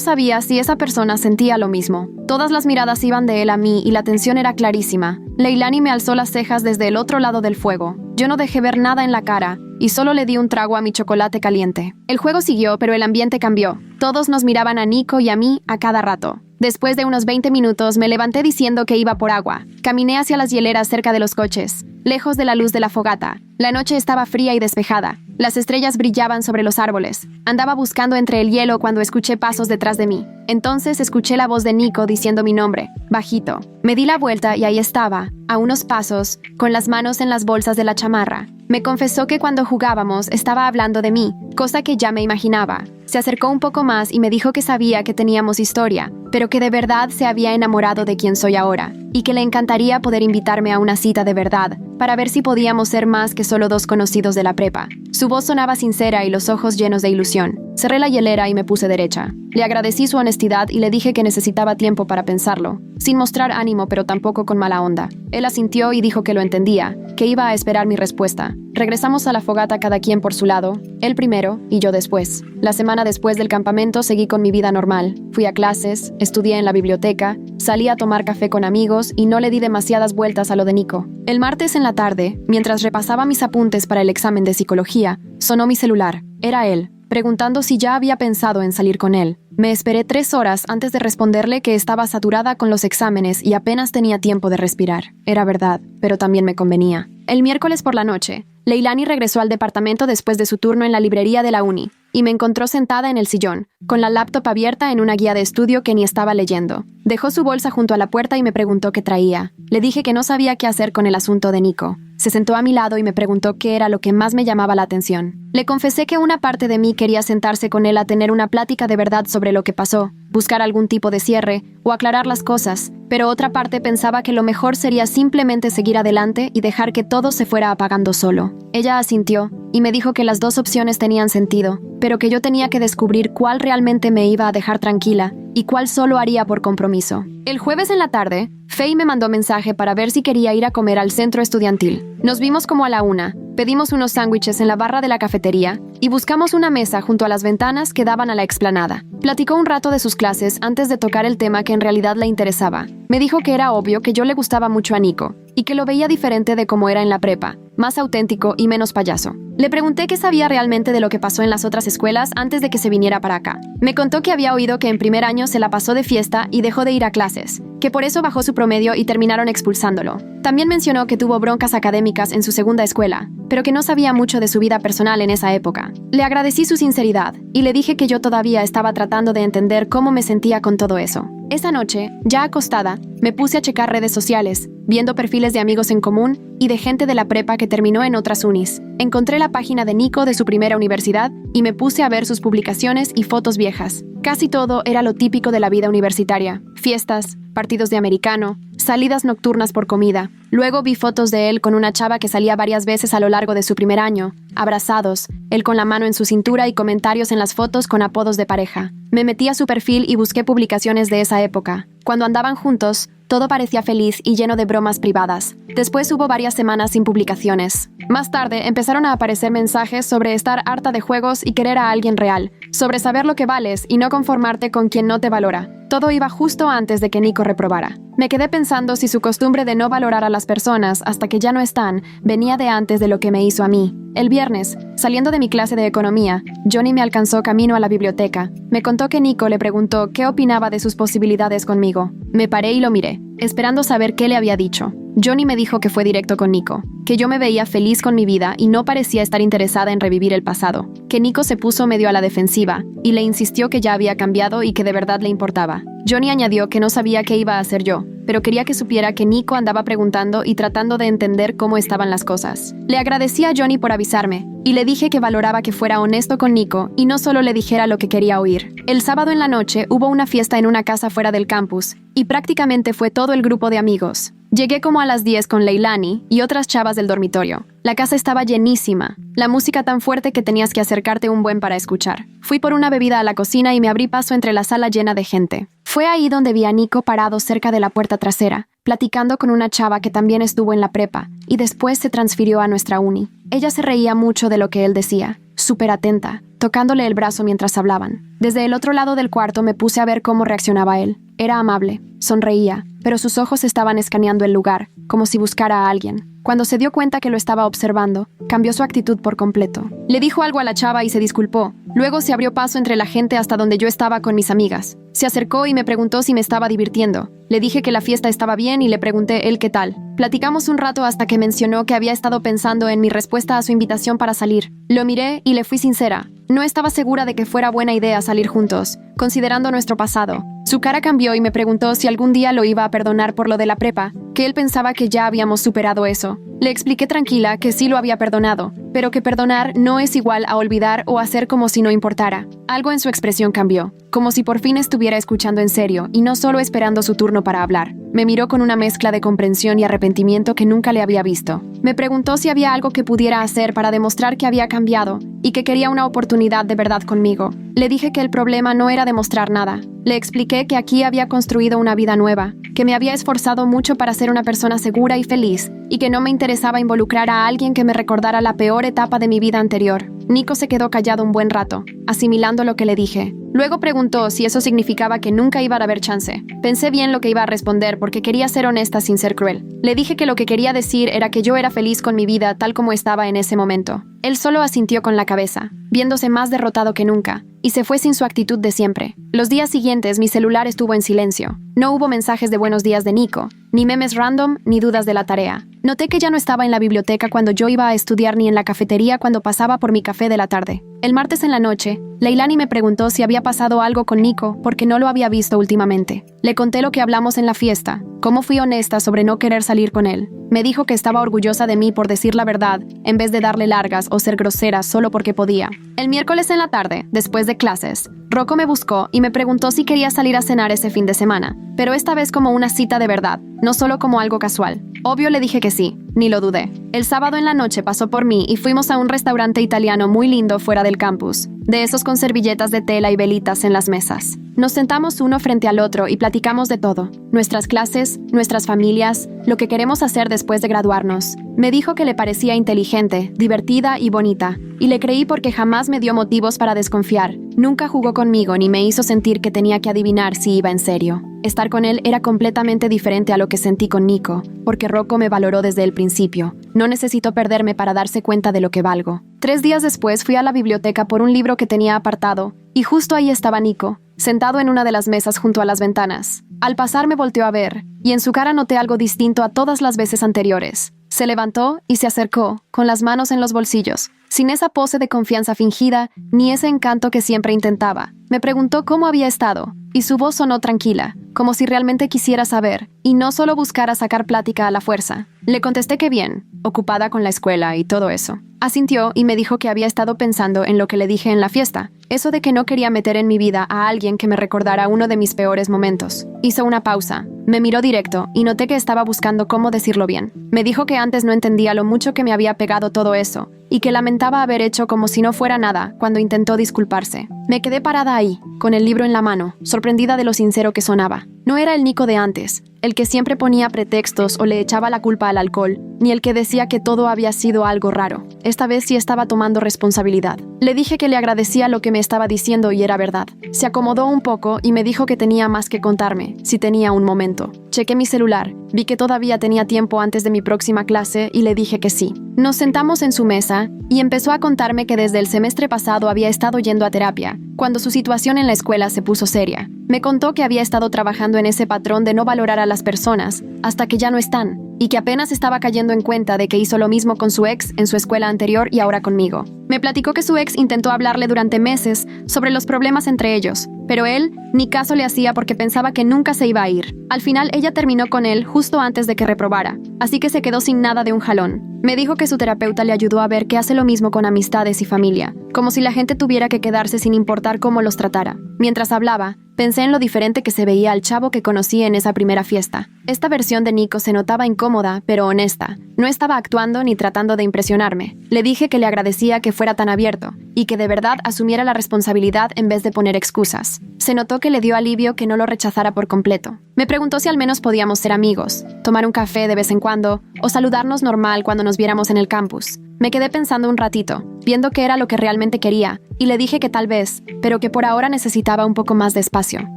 sabía si esa persona sentía lo mismo. Todas las miradas iban de él a mí y la tensión era clarísima. Leilani me alzó las cejas desde el otro lado del fuego. Yo no dejé ver nada en la cara y solo le di un trago a mi chocolate caliente. El juego siguió, pero el ambiente cambió. Todos nos miraban a Nico y a mí a cada rato. Después de unos 20 minutos me levanté diciendo que iba por agua. Caminé hacia las hieleras cerca de los coches, lejos de la luz de la fogata. La noche estaba fría y despejada. Las estrellas brillaban sobre los árboles. Andaba buscando entre el hielo cuando escuché pasos detrás de mí. Entonces escuché la voz de Nico diciendo mi nombre, bajito. Me di la vuelta y ahí estaba, a unos pasos, con las manos en las bolsas de la chamarra. Me confesó que cuando jugábamos estaba hablando de mí, cosa que ya me imaginaba. Se acercó un poco más y me dijo que sabía que teníamos historia, pero que de verdad se había enamorado de quien soy ahora, y que le encantaría poder invitarme a una cita de verdad, para ver si podíamos ser más que solo dos conocidos de la prepa. Su voz sonaba sincera y los ojos llenos de ilusión. Cerré la hielera y me puse derecha. Le agradecí su honestidad y le dije que necesitaba tiempo para pensarlo, sin mostrar ánimo pero tampoco con mala onda. Él asintió y dijo que lo entendía, que iba a esperar mi respuesta. Regresamos a la fogata cada quien por su lado, él primero y yo después. La semana después del campamento seguí con mi vida normal. Fui a clases, estudié en la biblioteca, salí a tomar café con amigos y no le di demasiadas vueltas a lo de Nico. El martes en la tarde, mientras repasaba mis apuntes para el examen de psicología, sonó mi celular. Era él, preguntando si ya había pensado en salir con él. Me esperé 3 horas antes de responderle que estaba saturada con los exámenes y apenas tenía tiempo de respirar. Era verdad, pero también me convenía. El miércoles por la noche, Leilani regresó al departamento después de su turno en la librería de la uni y me encontró sentada en el sillón, con la laptop abierta en una guía de estudio que ni estaba leyendo. Dejó su bolsa junto a la puerta y me preguntó qué traía. Le dije que no sabía qué hacer con el asunto de Nico. Se sentó a mi lado y me preguntó qué era lo que más me llamaba la atención. Le confesé que una parte de mí quería sentarse con él a tener una plática de verdad sobre lo que pasó, buscar algún tipo de cierre o aclarar las cosas, pero otra parte pensaba que lo mejor sería simplemente seguir adelante y dejar que todo se fuera apagando solo. Ella asintió y me dijo que las dos opciones tenían sentido, pero que yo tenía que descubrir cuál realmente me iba a dejar tranquila y cuál solo haría por compromiso. El jueves en la tarde, Faye me mandó mensaje para ver si quería ir a comer al centro estudiantil. Nos vimos como a la 1, pedimos unos sándwiches en la barra de la cafetería y buscamos una mesa junto a las ventanas que daban a la explanada. Platicó un rato de sus clases antes de tocar el tema que en realidad le interesaba. Me dijo que era obvio que yo le gustaba mucho a Nico y que lo veía diferente de cómo era en la prepa, más auténtico y menos payaso. Le pregunté qué sabía realmente de lo que pasó en las otras escuelas antes de que se viniera para acá. Me contó que había oído que en primer año se la pasó de fiesta y dejó de ir a clases, que por eso bajó su promedio y terminaron expulsándolo. También mencionó que tuvo broncas académicas en su segunda escuela, pero que no sabía mucho de su vida personal en esa época. Le agradecí su sinceridad y le dije que yo todavía estaba tratando de entender cómo me sentía con todo eso. Esa noche, ya acostada, me puse a checar redes sociales, viendo perfiles de amigos en común y de gente de la prepa que terminó en otras unis. Encontré la página de Nico de su primera universidad y me puse a ver sus publicaciones y fotos viejas. Casi todo era lo típico de la vida universitaria: fiestas, partidos de americano, salidas nocturnas por comida. Luego vi fotos de él con una chava que salía varias veces a lo largo de su primer año, abrazados, él con la mano en su cintura y comentarios en las fotos con apodos de pareja. Me metí a su perfil y busqué publicaciones de esa época. Cuando andaban juntos, todo parecía feliz y lleno de bromas privadas. Después hubo varias semanas sin publicaciones. Más tarde empezaron a aparecer mensajes sobre estar harta de juegos y querer a alguien real, sobre saber lo que vales y no conformarte con quien no te valora. Todo iba justo antes de que Nico reprobara. Me quedé pensando si su costumbre de no valorar a las personas hasta que ya no están venía de antes de lo que me hizo a mí. El viernes, saliendo de mi clase de economía, Johnny me alcanzó camino a la biblioteca. Me contó que Nico le preguntó qué opinaba de sus posibilidades conmigo. Me paré y lo miré, esperando saber qué le había dicho. Johnny me dijo que fue directo con Nico, que yo me veía feliz con mi vida y no parecía estar interesada en revivir el pasado, que Nico se puso medio a la defensiva y le insistió que ya había cambiado y que de verdad le importaba. Johnny añadió que no sabía qué iba a hacer yo, pero quería que supiera que Nico andaba preguntando y tratando de entender cómo estaban las cosas. Le agradecí a Johnny por avisarme y le dije que valoraba que fuera honesto con Nico y no solo le dijera lo que quería oír. El sábado en la noche hubo una fiesta en una casa fuera del campus y prácticamente fue todo el grupo de amigos. Llegué como a las 10 con Leilani y otras chavas del dormitorio. La casa estaba llenísima, la música tan fuerte que tenías que acercarte un buen para escuchar. Fui por una bebida a la cocina y me abrí paso entre la sala llena de gente. Fue ahí donde vi a Nico parado cerca de la puerta trasera, platicando con una chava que también estuvo en la prepa, y después se transfirió a nuestra uni. Ella se reía mucho de lo que él decía, súper atenta, tocándole el brazo mientras hablaban. Desde el otro lado del cuarto me puse a ver cómo reaccionaba él. Era amable, sonreía, pero sus ojos estaban escaneando el lugar, como si buscara a alguien. Cuando se dio cuenta que lo estaba observando, cambió su actitud por completo. Le dijo algo a la chava y se disculpó. Luego se abrió paso entre la gente hasta donde yo estaba con mis amigas. Se acercó y me preguntó si me estaba divirtiendo. Le dije que la fiesta estaba bien y le pregunté él qué tal. Platicamos un rato hasta que mencionó que había estado pensando en mi respuesta a su invitación para salir. Lo miré y le fui sincera. No estaba segura de que fuera buena idea salir juntos, considerando nuestro pasado. Su cara cambió y me preguntó si algún día lo iba a perdonar por lo de la prepa, que él pensaba que ya habíamos superado eso. Le expliqué tranquila que sí lo había perdonado, pero que perdonar no es igual a olvidar o hacer como si no importara. Algo en su expresión cambió, como si por fin estuviera escuchando en serio y no solo esperando su turno para hablar. Me miró con una mezcla de comprensión y arrepentimiento que nunca le había visto. Me preguntó si había algo que pudiera hacer para demostrar que había cambiado y que quería una oportunidad de verdad conmigo. Le dije que el problema no era demostrar nada. Le expliqué que aquí había construido una vida nueva, que me había esforzado mucho para ser una persona segura y feliz, y que no me interesaba involucrar a alguien que me recordara la peor etapa de mi vida anterior. Nico se quedó callado un buen rato, asimilando lo que le dije. Luego preguntó si eso significaba que nunca iba a haber chance. Pensé bien lo que iba a responder porque quería ser honesta sin ser cruel. Le dije que lo que quería decir era que yo era feliz con mi vida tal como estaba en ese momento. Él solo asintió con la cabeza, viéndose más derrotado que nunca, y se fue sin su actitud de siempre. Los días siguientes mi celular estuvo en silencio. No hubo mensajes de buenos días de Nico, ni memes random, ni dudas de la tarea. Noté que ya no estaba en la biblioteca cuando yo iba a estudiar ni en la cafetería cuando pasaba por mi café de la tarde. El martes en la noche, Leilani me preguntó si había pasado algo con Nico porque no lo había visto últimamente. Le conté lo que hablamos en la fiesta, cómo fui honesta sobre no querer salir con él. Me dijo que estaba orgullosa de mí por decir la verdad, en vez de darle largas o ser grosera solo porque podía. El miércoles en la tarde, después de clases, Rocco me buscó y me preguntó si quería salir a cenar ese fin de semana, pero esta vez como una cita de verdad, no solo como algo casual. Obvio le dije que sí, ni lo dudé. El sábado en la noche pasó por mí y fuimos a un restaurante italiano muy lindo fuera del campus, de esos con servilletas de tela y velitas en las mesas. Nos sentamos uno frente al otro y platicamos de todo, nuestras clases, nuestras familias, lo que queremos hacer después de graduarnos. Me dijo que le parecía inteligente, divertida y bonita, y le creí porque jamás me dio motivos para desconfiar. Nunca jugó conmigo ni me hizo sentir que tenía que adivinar si iba en serio. Estar con él era completamente diferente a lo que sentí con Nico, porque Rocco me valoró desde el principio. No necesito perderme para darse cuenta de lo que valgo. 3 días después fui a la biblioteca por un libro que tenía apartado, y justo ahí estaba Nico, sentado en una de las mesas junto a las ventanas. Al pasar me volteó a ver, y en su cara noté algo distinto a todas las veces anteriores. Se levantó y se acercó, con las manos en los bolsillos, sin esa pose de confianza fingida, ni ese encanto que siempre intentaba. Me preguntó cómo había estado, y su voz sonó tranquila, como si realmente quisiera saber, y no solo buscara sacar plática a la fuerza. Le contesté que bien, ocupada con la escuela y todo eso. Asintió y me dijo que había estado pensando en lo que le dije en la fiesta, eso de que no quería meter en mi vida a alguien que me recordara uno de mis peores momentos. Hizo una pausa, me miró directo y noté que estaba buscando cómo decirlo bien. Me dijo que antes no entendía lo mucho que me había pegado todo eso, y que lamentaba haber hecho como si no fuera nada cuando intentó disculparse. Me quedé parada ahí, con el libro en la mano, sorprendida de lo sincero que sonaba. No era el Nico de antes, el que siempre ponía pretextos o le echaba la culpa al alcohol, ni el que decía que todo había sido algo raro. Esta vez sí estaba tomando responsabilidad. Le dije que le agradecía lo que me estaba diciendo y era verdad. Se acomodó un poco y me dijo que tenía más que contarme, si tenía un momento. Chequé mi celular, vi que todavía tenía tiempo antes de mi próxima clase y le dije que sí. Nos sentamos en su mesa y empezó a contarme que desde el semestre pasado había estado yendo a terapia, cuando su situación en la escuela se puso seria. Me contó que había estado trabajando en ese patrón de no valorar a las personas hasta que ya no están, y que apenas estaba cayendo en cuenta de que hizo lo mismo con su ex en su escuela anterior y ahora conmigo. Me platicó que su ex intentó hablarle durante meses sobre los problemas entre ellos, pero él ni caso le hacía porque pensaba que nunca se iba a ir. Al final ella terminó con él justo antes de que reprobara, así que se quedó sin nada de un jalón. Me dijo que su terapeuta le ayudó a ver que hace lo mismo con amistades y familia, como si la gente tuviera que quedarse sin importar cómo los tratara. Mientras hablaba, Pensé en lo diferente que se veía al chavo que conocí en esa primera fiesta. Esta versión de Nico se notaba incómoda, pero honesta. No estaba actuando ni tratando de impresionarme. Le dije que le agradecía que fuera tan abierto y que de verdad asumiera la responsabilidad en vez de poner excusas. Se notó que le dio alivio que no lo rechazara por completo. Me preguntó si al menos podíamos ser amigos, tomar un café de vez en cuando o saludarnos normal cuando nos viéramos en el campus. Me quedé pensando un ratito, viendo qué era lo que realmente quería, y le dije que tal vez, pero que por ahora necesitaba un poco más de espacio.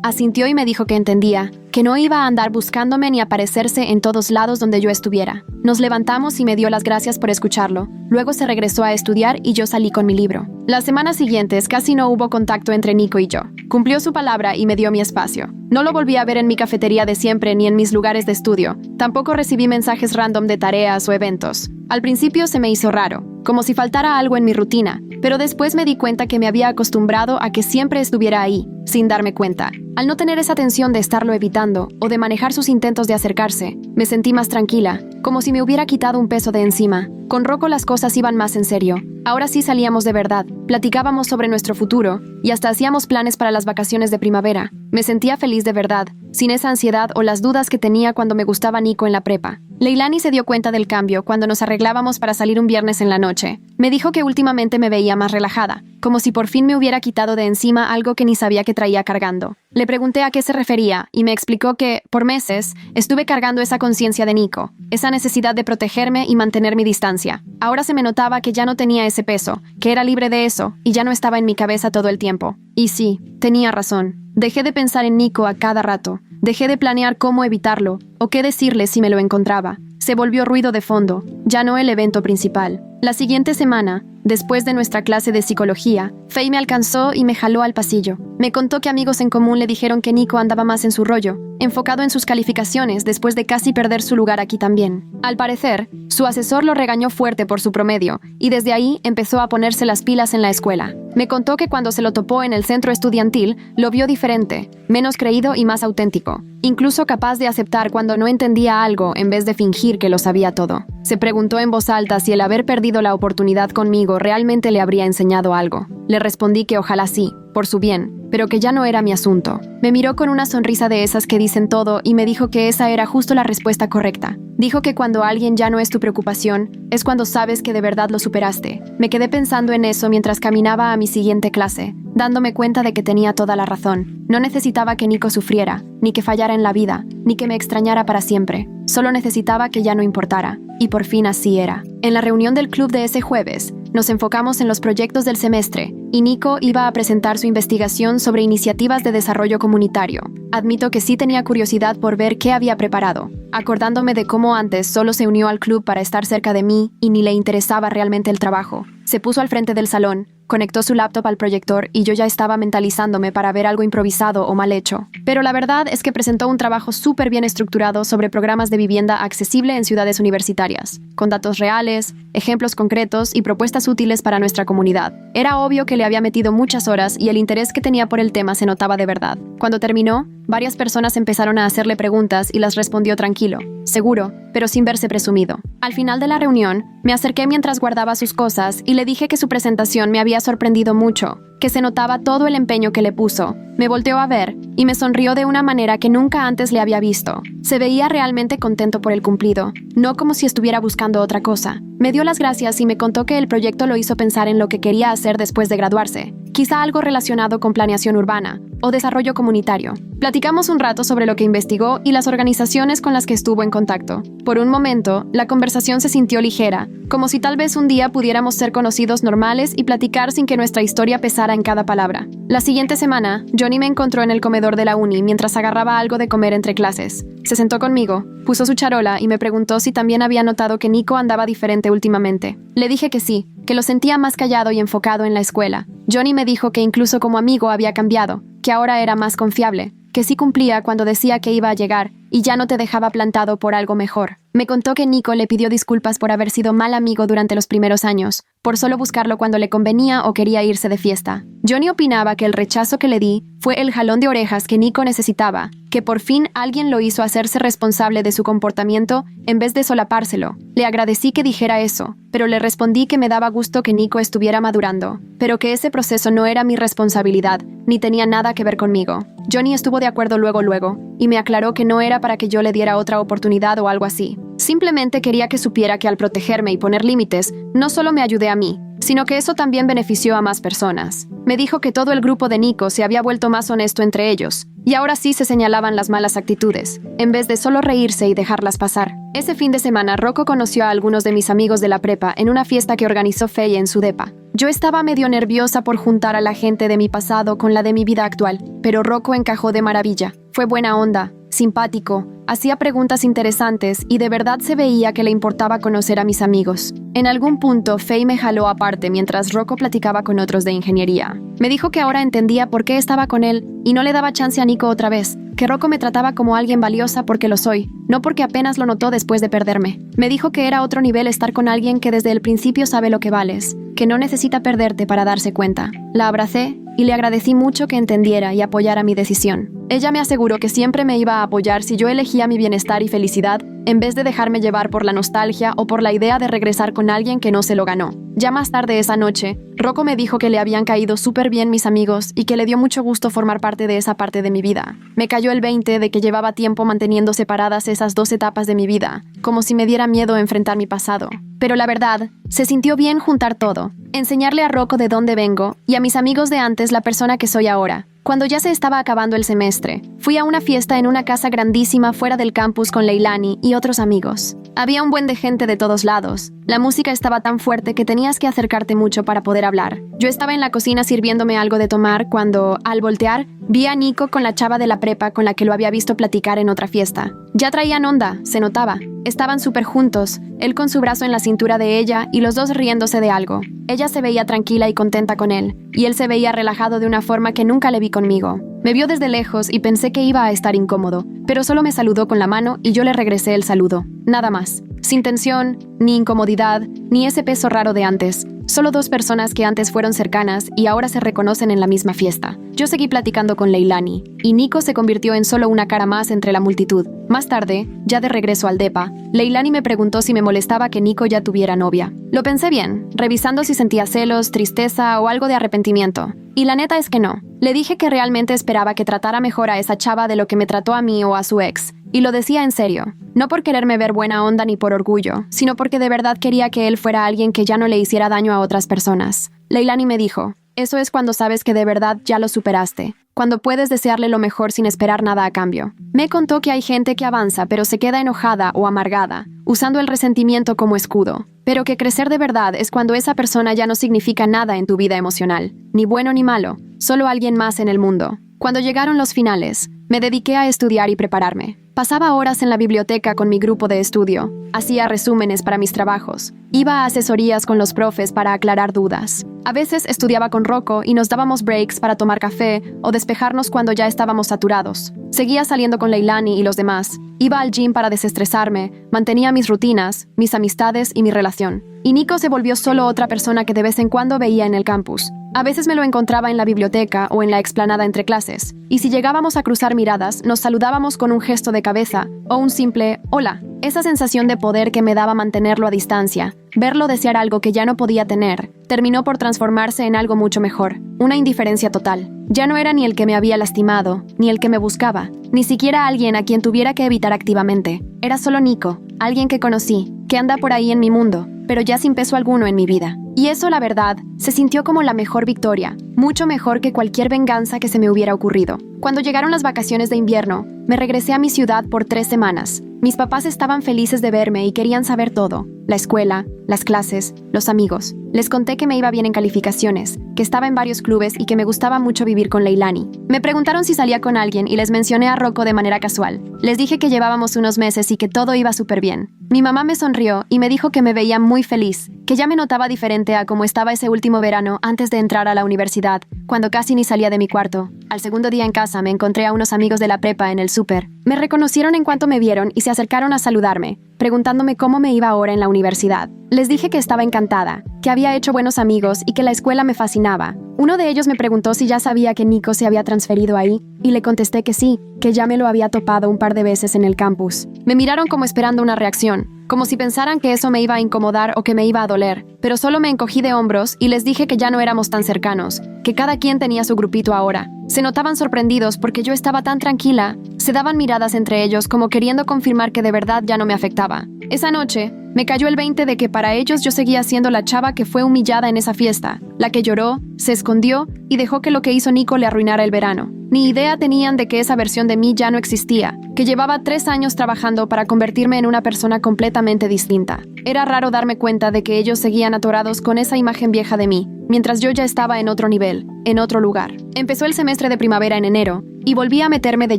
Asintió y me dijo que entendía, que no iba a andar buscándome ni aparecerse en todos lados donde yo estuviera. Nos levantamos y me dio las gracias por escucharlo. Luego se regresó a estudiar y yo salí con mi libro. Las semanas siguientes casi no hubo contacto entre Nico y yo. Cumplió su palabra y me dio mi espacio. No lo volví a ver en mi cafetería de siempre ni en mis lugares de estudio. Tampoco recibí mensajes random de tareas o eventos. Al principio se me hizo raro, como si faltara algo en mi rutina, pero después me di cuenta que me había acostumbrado a que siempre estuviera ahí, sin darme cuenta. Al no tener esa tensión de estarlo evitando o de manejar sus intentos de acercarse, me sentí más tranquila, como si me hubiera quitado un peso de encima. Con Rocco las cosas iban más en serio. Ahora sí salíamos de verdad, platicábamos sobre nuestro futuro y hasta hacíamos planes para las vacaciones de primavera. Me sentía feliz de verdad, sin esa ansiedad o las dudas que tenía cuando me gustaba Nico en la prepa. Leilani se dio cuenta del cambio cuando nos arreglábamos para salir un viernes en la noche. Me dijo que últimamente me veía más relajada, como si por fin me hubiera quitado de encima algo que ni sabía que traía cargando. Le pregunté a qué se refería y me explicó que, por meses, estuve cargando esa conciencia de Nico, esa necesidad de protegerme y mantener mi distancia. Ahora se me notaba que ya no tenía ese peso, que era libre de eso y ya no estaba en mi cabeza todo el tiempo. Y sí, tenía razón. Dejé de pensar en Nico a cada rato. Dejé de planear cómo evitarlo o qué decirle si me lo encontraba. Se volvió ruido de fondo, ya no el evento principal. La siguiente semana, después de nuestra clase de psicología, Faye me alcanzó y me jaló al pasillo. Me contó que amigos en común le dijeron que Nico andaba más en su rollo, enfocado en sus calificaciones después de casi perder su lugar aquí también. Al parecer, su asesor lo regañó fuerte por su promedio y desde ahí empezó a ponerse las pilas en la escuela. Me contó que cuando se lo topó en el centro estudiantil, lo vio diferente, menos creído y más auténtico, incluso capaz de aceptar cuando no entendía algo en vez de fingir que lo sabía todo. Se preguntó en voz alta si el haber perdido la oportunidad conmigo realmente le habría enseñado algo. Le respondí que ojalá sí, por su bien, pero que ya no era mi asunto. Me miró con una sonrisa de esas que dicen todo y me dijo que esa era justo la respuesta correcta. Dijo que cuando alguien ya no es tu preocupación, es cuando sabes que de verdad lo superaste. Me quedé pensando en eso mientras caminaba a mi siguiente clase, dándome cuenta de que tenía toda la razón. No necesitaba que Nico sufriera, ni que fallara en la vida, ni que me extrañara para siempre. Solo necesitaba que ya no importara. Y por fin así era. En la reunión del club de ese jueves, nos enfocamos en los proyectos del semestre, y Nico iba a presentar su investigación sobre iniciativas de desarrollo comunitario. Admito que sí tenía curiosidad por ver qué había preparado, acordándome de cómo antes solo se unió al club para estar cerca de mí y ni le interesaba realmente el trabajo. Se puso al frente del salón, conectó su laptop al proyector y yo ya estaba mentalizándome para ver algo improvisado o mal hecho. Pero la verdad es que presentó un trabajo súper bien estructurado sobre programas de vivienda accesible en ciudades universitarias, con datos reales, ejemplos concretos y propuestas útiles para nuestra comunidad. Era obvio que le había metido muchas horas y el interés que tenía por el tema se notaba de verdad. Cuando terminó, varias personas empezaron a hacerle preguntas y las respondió tranquilo, seguro, pero sin verse presumido. Al final de la reunión, me acerqué mientras guardaba sus cosas y le dije que su presentación me había sorprendido mucho, que se notaba todo el empeño que le puso. Me volteó a ver y me sonrió de una manera que nunca antes le había visto. Se veía realmente contento por el cumplido, no como si estuviera buscando otra cosa. Me dio las gracias y me contó que el proyecto lo hizo pensar en lo que quería hacer después de graduarse, quizá algo relacionado con planeación urbana o desarrollo comunitario. Platicamos un rato sobre lo que investigó y las organizaciones con las que estuvo en contacto. Por un momento, la conversación se sintió ligera, como si tal vez un día pudiéramos ser conocidos normales y platicar sin que nuestra historia pesara en cada palabra. La siguiente semana, Johnny me encontró en el comedor de la uni mientras agarraba algo de comer entre clases. Se sentó conmigo, puso su charola y me preguntó si también había notado que Nico andaba diferente últimamente. Le dije que sí, que lo sentía más callado y enfocado en la escuela. Johnny me dijo que incluso como amigo había cambiado, que ahora era más confiable, que sí cumplía cuando decía que iba a llegar y ya no te dejaba plantado por algo mejor. Me contó que Nico le pidió disculpas por haber sido mal amigo durante los primeros años, por solo buscarlo cuando le convenía o quería irse de fiesta. Johnny opinaba que el rechazo que le di fue el jalón de orejas que Nico necesitaba, que por fin alguien lo hizo hacerse responsable de su comportamiento en vez de solapárselo. Le agradecí que dijera eso, pero le respondí que me daba gusto que Nico estuviera madurando, pero que ese proceso no era mi responsabilidad, ni tenía nada que ver conmigo. Johnny estuvo de acuerdo luego, y me aclaró que no era para que yo le diera otra oportunidad o algo así. Simplemente quería que supiera que al protegerme y poner límites, no solo me ayudé a mí, sino que eso también benefició a más personas. Me dijo que todo el grupo de Nico se había vuelto más honesto entre ellos, y ahora sí se señalaban las malas actitudes, en vez de solo reírse y dejarlas pasar. Ese fin de semana, Rocco conoció a algunos de mis amigos de la prepa en una fiesta que organizó Faye en su depa. Yo estaba medio nerviosa por juntar a la gente de mi pasado con la de mi vida actual, pero Rocco encajó de maravilla. Fue buena onda, simpático, hacía preguntas interesantes y de verdad se veía que le importaba conocer a mis amigos. En algún punto, Faye me jaló aparte mientras Rocco platicaba con otros de ingeniería. Me dijo que ahora entendía por qué estaba con él y no le daba chance a Nico otra vez, que Rocco me trataba como alguien valiosa porque lo soy, no porque apenas lo notó después de perderme. Me dijo que era otro nivel estar con alguien que desde el principio sabe lo que vales, que no necesita perderte para darse cuenta. La abracé y le agradecí mucho que entendiera y apoyara mi decisión. Ella me aseguró que siempre me iba a apoyar si yo elegía mi bienestar y felicidad, en vez de dejarme llevar por la nostalgia o por la idea de regresar con alguien que no se lo ganó. Ya más tarde esa noche, Rocco me dijo que le habían caído súper bien mis amigos y que le dio mucho gusto formar parte de esa parte de mi vida. Me cayó el 20 de que llevaba tiempo manteniendo separadas esas dos etapas de mi vida, como si me diera miedo enfrentar mi pasado. Pero la verdad, se sintió bien juntar todo, enseñarle a Rocco de dónde vengo y a mis amigos de antes la persona que soy ahora. Cuando ya se estaba acabando el semestre, fui a una fiesta en una casa grandísima fuera del campus con Leilani y otros amigos. Había un buen de gente de todos lados. La música estaba tan fuerte que tenías que acercarte mucho para poder hablar. Yo estaba en la cocina sirviéndome algo de tomar cuando, al voltear, vi a Nico con la chava de la prepa con la que lo había visto platicar en otra fiesta. Ya traían onda, se notaba. Estaban súper juntos, él con su brazo en la cintura de ella y los dos riéndose de algo. Ella se veía tranquila y contenta con él, y él se veía relajado de una forma que nunca le vi conmigo. Me vio desde lejos y pensé que iba a estar incómodo, pero solo me saludó con la mano y yo le regresé el saludo. Nada más. Sin tensión, ni incomodidad, ni ese peso raro de antes. Solo dos personas que antes fueron cercanas y ahora se reconocen en la misma fiesta. Yo seguí platicando con Leilani, y Nico se convirtió en solo una cara más entre la multitud. Más tarde, ya de regreso al depa, Leilani me preguntó si me molestaba que Nico ya tuviera novia. Lo pensé bien, revisando si sentía celos, tristeza o algo de arrepentimiento. Y la neta es que no. Le dije que realmente esperaba que tratara mejor a esa chava de lo que me trató a mí o a su ex. Y lo decía en serio, no por quererme ver buena onda ni por orgullo, sino porque de verdad quería que él fuera alguien que ya no le hiciera daño a otras personas. Leilani me dijo, eso es cuando sabes que de verdad ya lo superaste, cuando puedes desearle lo mejor sin esperar nada a cambio. Me contó que hay gente que avanza pero se queda enojada o amargada, usando el resentimiento como escudo, pero que crecer de verdad es cuando esa persona ya no significa nada en tu vida emocional, ni bueno ni malo, solo alguien más en el mundo. Cuando llegaron los finales, me dediqué a estudiar y prepararme. Pasaba horas en la biblioteca con mi grupo de estudio, hacía resúmenes para mis trabajos, iba a asesorías con los profes para aclarar dudas. A veces estudiaba con Rocco y nos dábamos breaks para tomar café o despejarnos cuando ya estábamos saturados. Seguía saliendo con Leilani y los demás. Iba al gym para desestresarme, mantenía mis rutinas, mis amistades y mi relación. Y Nico se volvió solo otra persona que de vez en cuando veía en el campus. A veces me lo encontraba en la biblioteca o en la explanada entre clases, y si llegábamos a cruzar miradas, nos saludábamos con un gesto de cabeza o un simple «hola». Esa sensación de poder que me daba mantenerlo a distancia, verlo desear algo que ya no podía tener, terminó por transformarse en algo mucho mejor, una indiferencia total. Ya no era ni el que me había lastimado, ni el que me buscaba, ni siquiera alguien a quien tuviera que evitar activamente. Era solo Nico, alguien que conocí, que anda por ahí en mi mundo, pero ya sin peso alguno en mi vida. Y eso, la verdad, se sintió como la mejor victoria, mucho mejor que cualquier venganza que se me hubiera ocurrido. Cuando llegaron las vacaciones de invierno, me regresé a mi ciudad por 3 semanas. Mis papás estaban felices de verme y querían saber todo: la escuela, las clases, los amigos. Les conté que me iba bien en calificaciones, que estaba en varios clubes y que me gustaba mucho vivir con Leilani. Me preguntaron si salía con alguien y les mencioné a Rocco de manera casual. Les dije que llevábamos unos meses y que todo iba súper bien. Mi mamá me sonrió y me dijo que me veía muy feliz, que ya me notaba diferente a como estaba ese último verano antes de entrar a la universidad, cuando casi ni salía de mi cuarto. Al segundo día en casa me encontré a unos amigos de la prepa en el súper. Me reconocieron en cuanto me vieron y se acercaron a saludarme, preguntándome cómo me iba ahora en la universidad. Les dije que estaba encantada, que había hecho buenos amigos y que la escuela me fascinaba. Uno de ellos me preguntó si ya sabía que Nico se había transferido ahí, y le contesté que sí, que ya me lo había topado un par de veces en el campus. Me miraron como esperando una reacción, como si pensaran que eso me iba a incomodar o que me iba a doler, pero solo me encogí de hombros y les dije que ya no éramos tan cercanos, que cada quien tenía su grupito ahora. Se notaban sorprendidos porque yo estaba tan tranquila, se daban miradas entre ellos como queriendo confirmar que de verdad ya no me afectaba. Esa noche, me cayó el 20 de que para ellos yo seguía siendo la chava que fue humillada en esa fiesta, la que lloró, se escondió y dejó que lo que hizo Nico le arruinara el verano. Ni idea tenían de que esa versión de mí ya no existía, que llevaba 3 años trabajando para convertirme en una persona completamente distinta. Era raro darme cuenta de que ellos seguían atorados con esa imagen vieja de mí, mientras yo ya estaba en otro nivel, en otro lugar. Empezó el semestre de primavera en enero, y volví a meterme de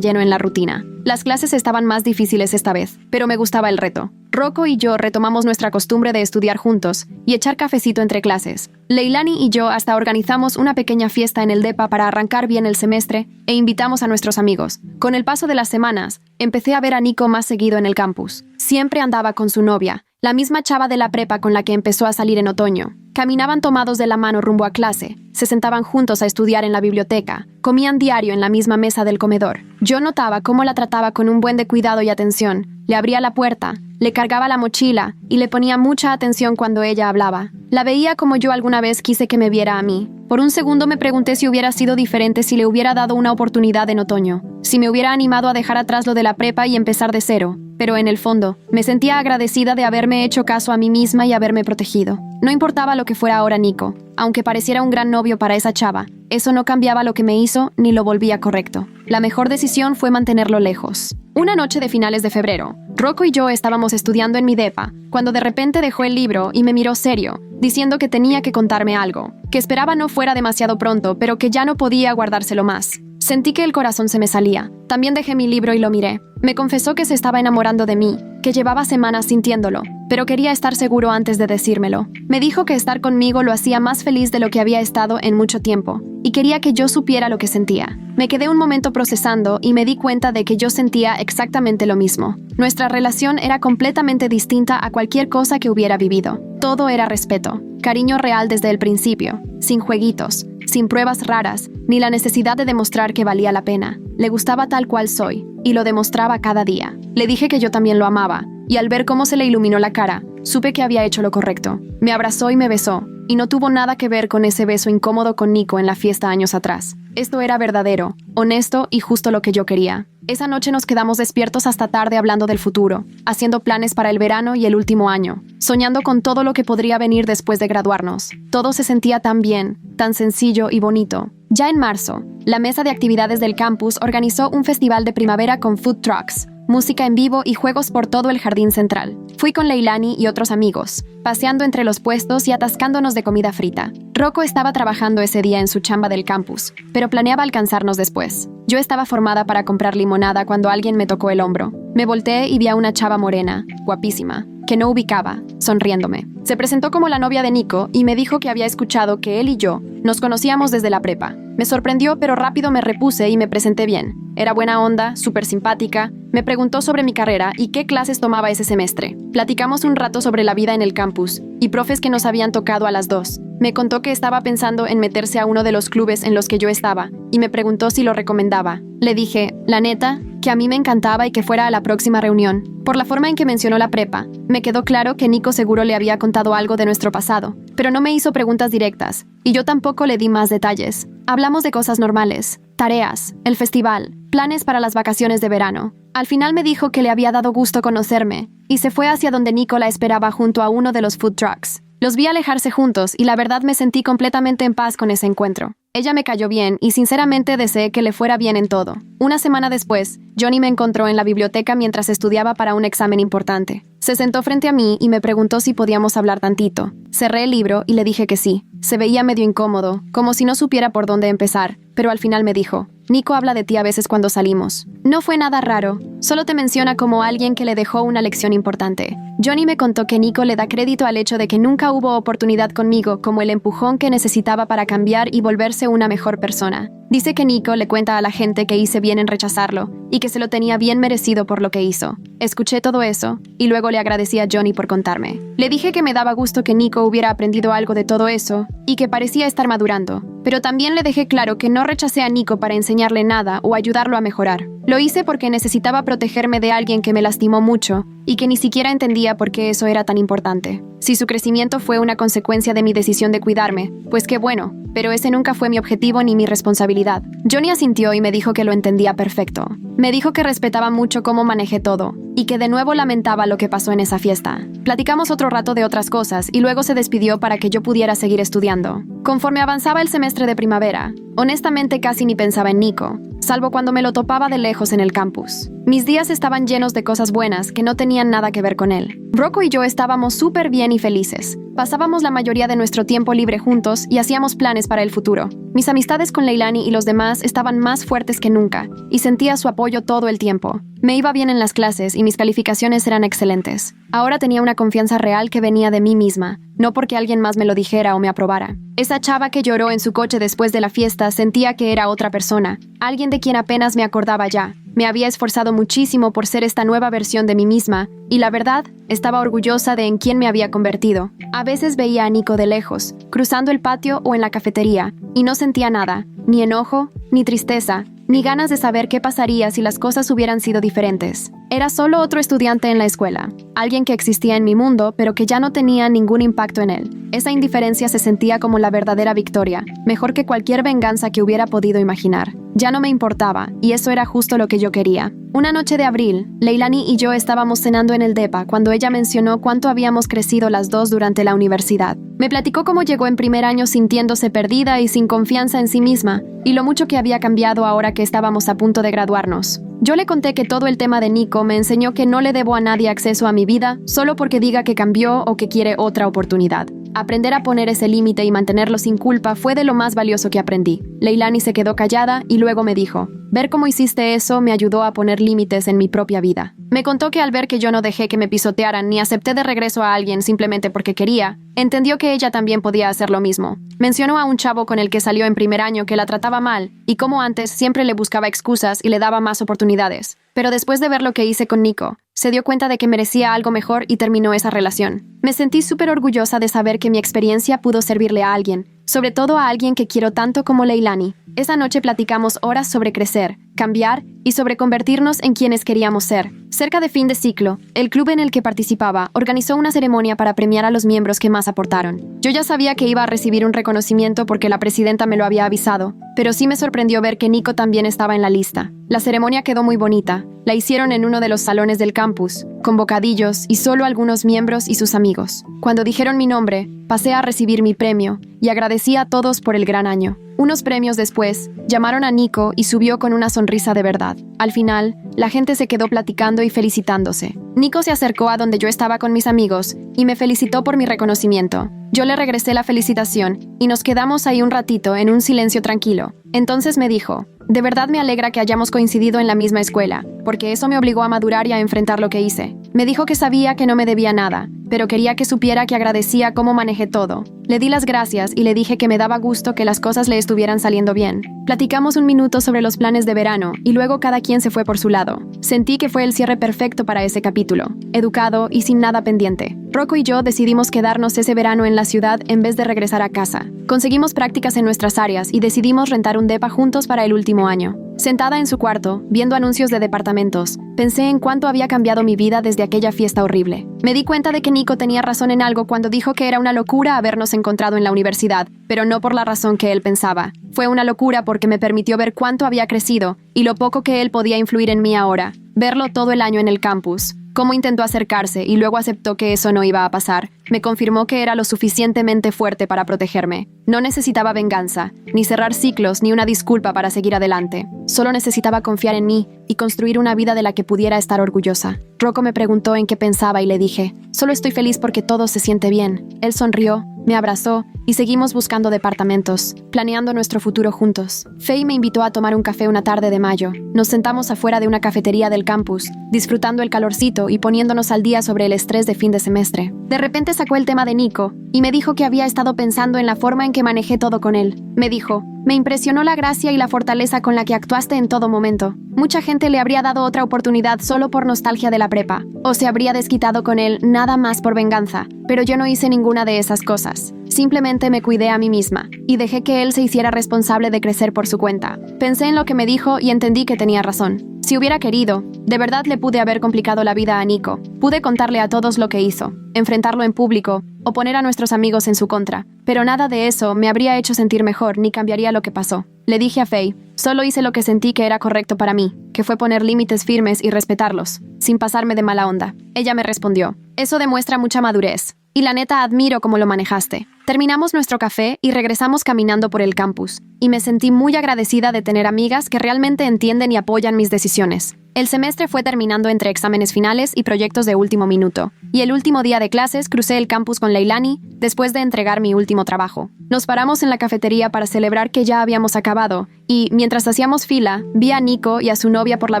lleno en la rutina. Las clases estaban más difíciles esta vez, pero me gustaba el reto. Rocco y yo retomamos nuestra costumbre de estudiar juntos y echar cafecito entre clases. Leilani y yo hasta organizamos una pequeña fiesta en el depa para arrancar bien el semestre e invitamos a nuestros amigos. Con el paso de las semanas, empecé a ver a Nico más seguido en el campus. Siempre andaba con su novia, la misma chava de la prepa con la que empezó a salir en otoño. Caminaban tomados de la mano rumbo a clase, se sentaban juntos a estudiar en la biblioteca, comían diario en la misma mesa del comedor. Yo notaba cómo la trataba con un buen de cuidado y atención. Le abría la puerta, le cargaba la mochila y le ponía mucha atención cuando ella hablaba. La veía como yo alguna vez quise que me viera a mí. Por un segundo me pregunté si hubiera sido diferente si le hubiera dado una oportunidad en otoño, si me hubiera animado a dejar atrás lo de la prepa y empezar de cero. Pero en el fondo, me sentía agradecida de haberme hecho caso a mí misma y haberme protegido. No importaba lo que fuera ahora Nico, aunque pareciera un gran novio para esa chava, eso no cambiaba lo que me hizo ni lo volvía correcto. La mejor decisión fue mantenerlo lejos. Una noche de finales de febrero, Rocco y yo estábamos estudiando en mi depa, cuando de repente dejó el libro y me miró serio, diciendo que tenía que contarme algo, que esperaba no fuera demasiado pronto, pero que ya no podía guardárselo más. Sentí que el corazón se me salía. También dejé mi libro y lo miré. Me confesó que se estaba enamorando de mí, que llevaba semanas sintiéndolo, pero quería estar seguro antes de decírmelo. Me dijo que estar conmigo lo hacía más feliz de lo que había estado en mucho tiempo, y quería que yo supiera lo que sentía. Me quedé un momento procesando y me di cuenta de que yo sentía exactamente lo mismo. Nuestra relación era completamente distinta a cualquier cosa que hubiera vivido. Todo era respeto, cariño real desde el principio, sin jueguitos, sin pruebas raras, ni la necesidad de demostrar que valía la pena. Le gustaba tal cual soy, y lo demostraba cada día. Le dije que yo también lo amaba, y al ver cómo se le iluminó la cara, supe que había hecho lo correcto. Me abrazó y me besó, y no tuvo nada que ver con ese beso incómodo con Nico en la fiesta años atrás. Esto era verdadero, honesto y justo lo que yo quería. Esa noche nos quedamos despiertos hasta tarde hablando del futuro, haciendo planes para el verano y el último año, soñando con todo lo que podría venir después de graduarnos. Todo se sentía tan bien, tan sencillo y bonito. Ya en marzo, la mesa de actividades del campus organizó un festival de primavera con food trucks, música en vivo y juegos por todo el jardín central. Fui con Leilani y otros amigos, paseando entre los puestos y atascándonos de comida frita. Rocco estaba trabajando ese día en su chamba del campus, pero planeaba alcanzarnos después. Yo estaba formada para comprar limonada cuando alguien me tocó el hombro. Me volteé y vi a una chava morena, guapísima, que no ubicaba, sonriéndome. Se presentó como la novia de Nico y me dijo que había escuchado que él y yo nos conocíamos desde la prepa. Me sorprendió, pero rápido me repuse y me presenté bien. Era buena onda, súper simpática. Me preguntó sobre mi carrera y qué clases tomaba ese semestre. Platicamos un rato sobre la vida en el campus y profes que nos habían tocado a las dos. Me contó que estaba pensando en meterse a uno de los clubes en los que yo estaba y me preguntó si lo recomendaba. Le dije, la neta, que a mí me encantaba y que fuera a la próxima reunión. Por la forma en que mencionó la prepa, me quedó claro que Nico seguro le había contado algo de nuestro pasado, pero no me hizo preguntas directas, y yo tampoco le di más detalles. Hablamos de cosas normales, tareas, el festival, planes para las vacaciones de verano. Al final me dijo que le había dado gusto conocerme, y se fue hacia donde Nico la esperaba junto a uno de los food trucks. Los vi alejarse juntos y la verdad me sentí completamente en paz con ese encuentro. Ella me cayó bien y sinceramente deseé que le fuera bien en todo. Una semana después, Johnny me encontró en la biblioteca mientras estudiaba para un examen importante. Se sentó frente a mí y me preguntó si podíamos hablar tantito. Cerré el libro y le dije que sí. Se veía medio incómodo, como si no supiera por dónde empezar, pero al final me dijo, Nico habla de ti a veces cuando salimos. No fue nada raro, solo te menciona como alguien que le dejó una lección importante. Johnny me contó que Nico le da crédito al hecho de que nunca hubo oportunidad conmigo como el empujón que necesitaba para cambiar y volverse una mejor persona. Dice que Nico le cuenta a la gente que hice bien en rechazarlo y que se lo tenía bien merecido por lo que hizo. Escuché todo eso y luego le agradecí a Johnny por contarme. Le dije que me daba gusto que Nico hubiera aprendido algo de todo eso y que parecía estar madurando, pero también le dejé claro que no rechacé a Nico para enseñarle nada o ayudarlo a mejorar. Lo hice porque necesitaba protegerme de alguien que me lastimó mucho y que ni siquiera entendía por qué eso era tan importante. Si su crecimiento fue una consecuencia de mi decisión de cuidarme, pues qué bueno, pero ese nunca fue mi objetivo ni mi responsabilidad. Johnny asintió y me dijo que lo entendía perfecto. Me dijo que respetaba mucho cómo manejé todo y que de nuevo lamentaba lo que pasó en esa fiesta. Platicamos otro rato de otras cosas y luego se despidió para que yo pudiera seguir estudiando. Conforme avanzaba el semestre de primavera, honestamente casi ni pensaba en Nico, salvo cuando me lo topaba de lejos en el campus. Mis días estaban llenos de cosas buenas que no tenían nada que ver con él. Rocco y yo estábamos súper bien y felices. Pasábamos la mayoría de nuestro tiempo libre juntos y hacíamos planes para el futuro. Mis amistades con Leilani y los demás estaban más fuertes que nunca y sentía su apoyo todo el tiempo. Me iba bien en las clases y mis calificaciones eran excelentes. Ahora tenía una confianza real que venía de mí misma, no porque alguien más me lo dijera o me aprobara. Esa chava que lloró en su coche después de la fiesta sentía que era otra persona, alguien de quien apenas me acordaba ya. Me había esforzado muchísimo por ser esta nueva versión de mí misma, y la verdad, estaba orgullosa de en quién me había convertido. A veces veía a Nico de lejos, cruzando el patio o en la cafetería, y no sentía nada, ni enojo, ni tristeza, ni ganas de saber qué pasaría si las cosas hubieran sido diferentes. Era solo otro estudiante en la escuela, alguien que existía en mi mundo, pero que ya no tenía ningún impacto en él. Esa indiferencia se sentía como la verdadera victoria, mejor que cualquier venganza que hubiera podido imaginar. Ya no me importaba, y eso era justo lo que yo quería. Una noche de abril, Leilani y yo estábamos cenando en el depa cuando ella mencionó cuánto habíamos crecido las dos durante la universidad. Me platicó cómo llegó en primer año sintiéndose perdida y sin confianza en sí misma, y lo mucho que había cambiado ahora que estábamos a punto de graduarnos. Yo le conté que todo el tema de Nico me enseñó que no le debo a nadie acceso a mi vida solo porque diga que cambió o que quiere otra oportunidad. Aprender a poner ese límite y mantenerlo sin culpa fue de lo más valioso que aprendí. Leilani se quedó callada y luego me dijo: ver cómo hiciste eso me ayudó a poner límites en mi propia vida. Me contó que al ver que yo no dejé que me pisotearan ni acepté de regreso a alguien simplemente porque quería, entendió que ella también podía hacer lo mismo. Mencionó a un chavo con el que salió en primer año que la trataba mal y como antes siempre le buscaba excusas y le daba más oportunidades. Pero después de ver lo que hice con Nico, se dio cuenta de que merecía algo mejor y terminó esa relación. Me sentí súper orgullosa de saber que mi experiencia pudo servirle a alguien, sobre todo a alguien que quiero tanto como Leilani. Esa noche platicamos horas sobre crecer, cambiar y sobre convertirnos en quienes queríamos ser. Cerca de fin de ciclo, el club en el que participaba organizó una ceremonia para premiar a los miembros que más aportaron. Yo ya sabía que iba a recibir un reconocimiento porque la presidenta me lo había avisado, pero sí me sorprendió ver que Nico también estaba en la lista. La ceremonia quedó muy bonita. La hicieron en uno de los salones del campus, con bocadillos y solo algunos miembros y sus amigos. Cuando dijeron mi nombre, pasé a recibir mi premio y agradecí a todos por el gran año. Unos premios después, llamaron a Nico y subió con una sonrisa de verdad. Al final, la gente se quedó platicando y felicitándose. Nico se acercó a donde yo estaba con mis amigos y me felicitó por mi reconocimiento. Yo le regresé la felicitación y nos quedamos ahí un ratito en un silencio tranquilo. Entonces me dijo: de verdad me alegra que hayamos coincidido en la misma escuela, porque eso me obligó a madurar y a enfrentar lo que hice. Me dijo que sabía que no me debía nada, pero quería que supiera que agradecía cómo manejé todo. Le di las gracias y le dije que me daba gusto que las cosas le estuvieran saliendo bien. Platicamos un minuto sobre los planes de verano y luego cada quien se fue por su lado. Sentí que fue el cierre perfecto para ese capítulo, educado y sin nada pendiente. Rocco y yo decidimos quedarnos ese verano en la ciudad en vez de regresar a casa. Conseguimos prácticas en nuestras áreas y decidimos rentar un depa juntos para el último año. Sentada en su cuarto, viendo anuncios de departamentos, pensé en cuánto había cambiado mi vida desde aquella fiesta horrible. Me di cuenta de que Nico tenía razón en algo cuando dijo que era una locura habernos encontrado en la universidad, pero no por la razón que él pensaba. Fue una locura porque me permitió ver cuánto había crecido y lo poco que él podía influir en mí ahora. Verlo todo el año en el campus, cómo intentó acercarse y luego aceptó que eso no iba a pasar, me confirmó que era lo suficientemente fuerte para protegerme. No necesitaba venganza, ni cerrar ciclos, ni una disculpa para seguir adelante. Solo necesitaba confiar en mí y construir una vida de la que pudiera estar orgullosa. Rocco me preguntó en qué pensaba y le dije: solo estoy feliz porque todo se siente bien. Él sonrió, me abrazó y seguimos buscando departamentos, planeando nuestro futuro juntos. Faye me invitó a tomar un café una tarde de mayo. Nos sentamos afuera de una cafetería del campus, disfrutando el calorcito y poniéndonos al día sobre el estrés de fin de semestre. De repente sacó el tema de Nico y me dijo que había estado pensando en la forma en que manejé todo con él. Me dijo: me impresionó la gracia y la fortaleza con la que actuaste en todo momento. Mucha gente le habría dado otra oportunidad solo por nostalgia de la prepa, o se habría desquitado con él nada más por venganza, pero yo no hice ninguna de esas cosas. Simplemente me cuidé a mí misma y dejé que él se hiciera responsable de crecer por su cuenta. Pensé en lo que me dijo y entendí que tenía razón. Si hubiera querido, de verdad le pude haber complicado la vida a Nico. Pude contarle a todos lo que hizo, enfrentarlo en público o poner a nuestros amigos en su contra. Pero nada de eso me habría hecho sentir mejor ni cambiaría lo que pasó. Le dije a Faye, solo hice lo que sentí que era correcto para mí, que fue poner límites firmes y respetarlos, sin pasarme de mala onda. Ella me respondió, eso demuestra mucha madurez. Y la neta admiro cómo lo manejaste. Terminamos nuestro café y regresamos caminando por el campus. Y me sentí muy agradecida de tener amigas que realmente entienden y apoyan mis decisiones. El semestre fue terminando entre exámenes finales y proyectos de último minuto. Y el último día de clases crucé el campus con Leilani después de entregar mi último trabajo. Nos paramos en la cafetería para celebrar que ya habíamos acabado. Y, mientras hacíamos fila, vi a Nico y a su novia por la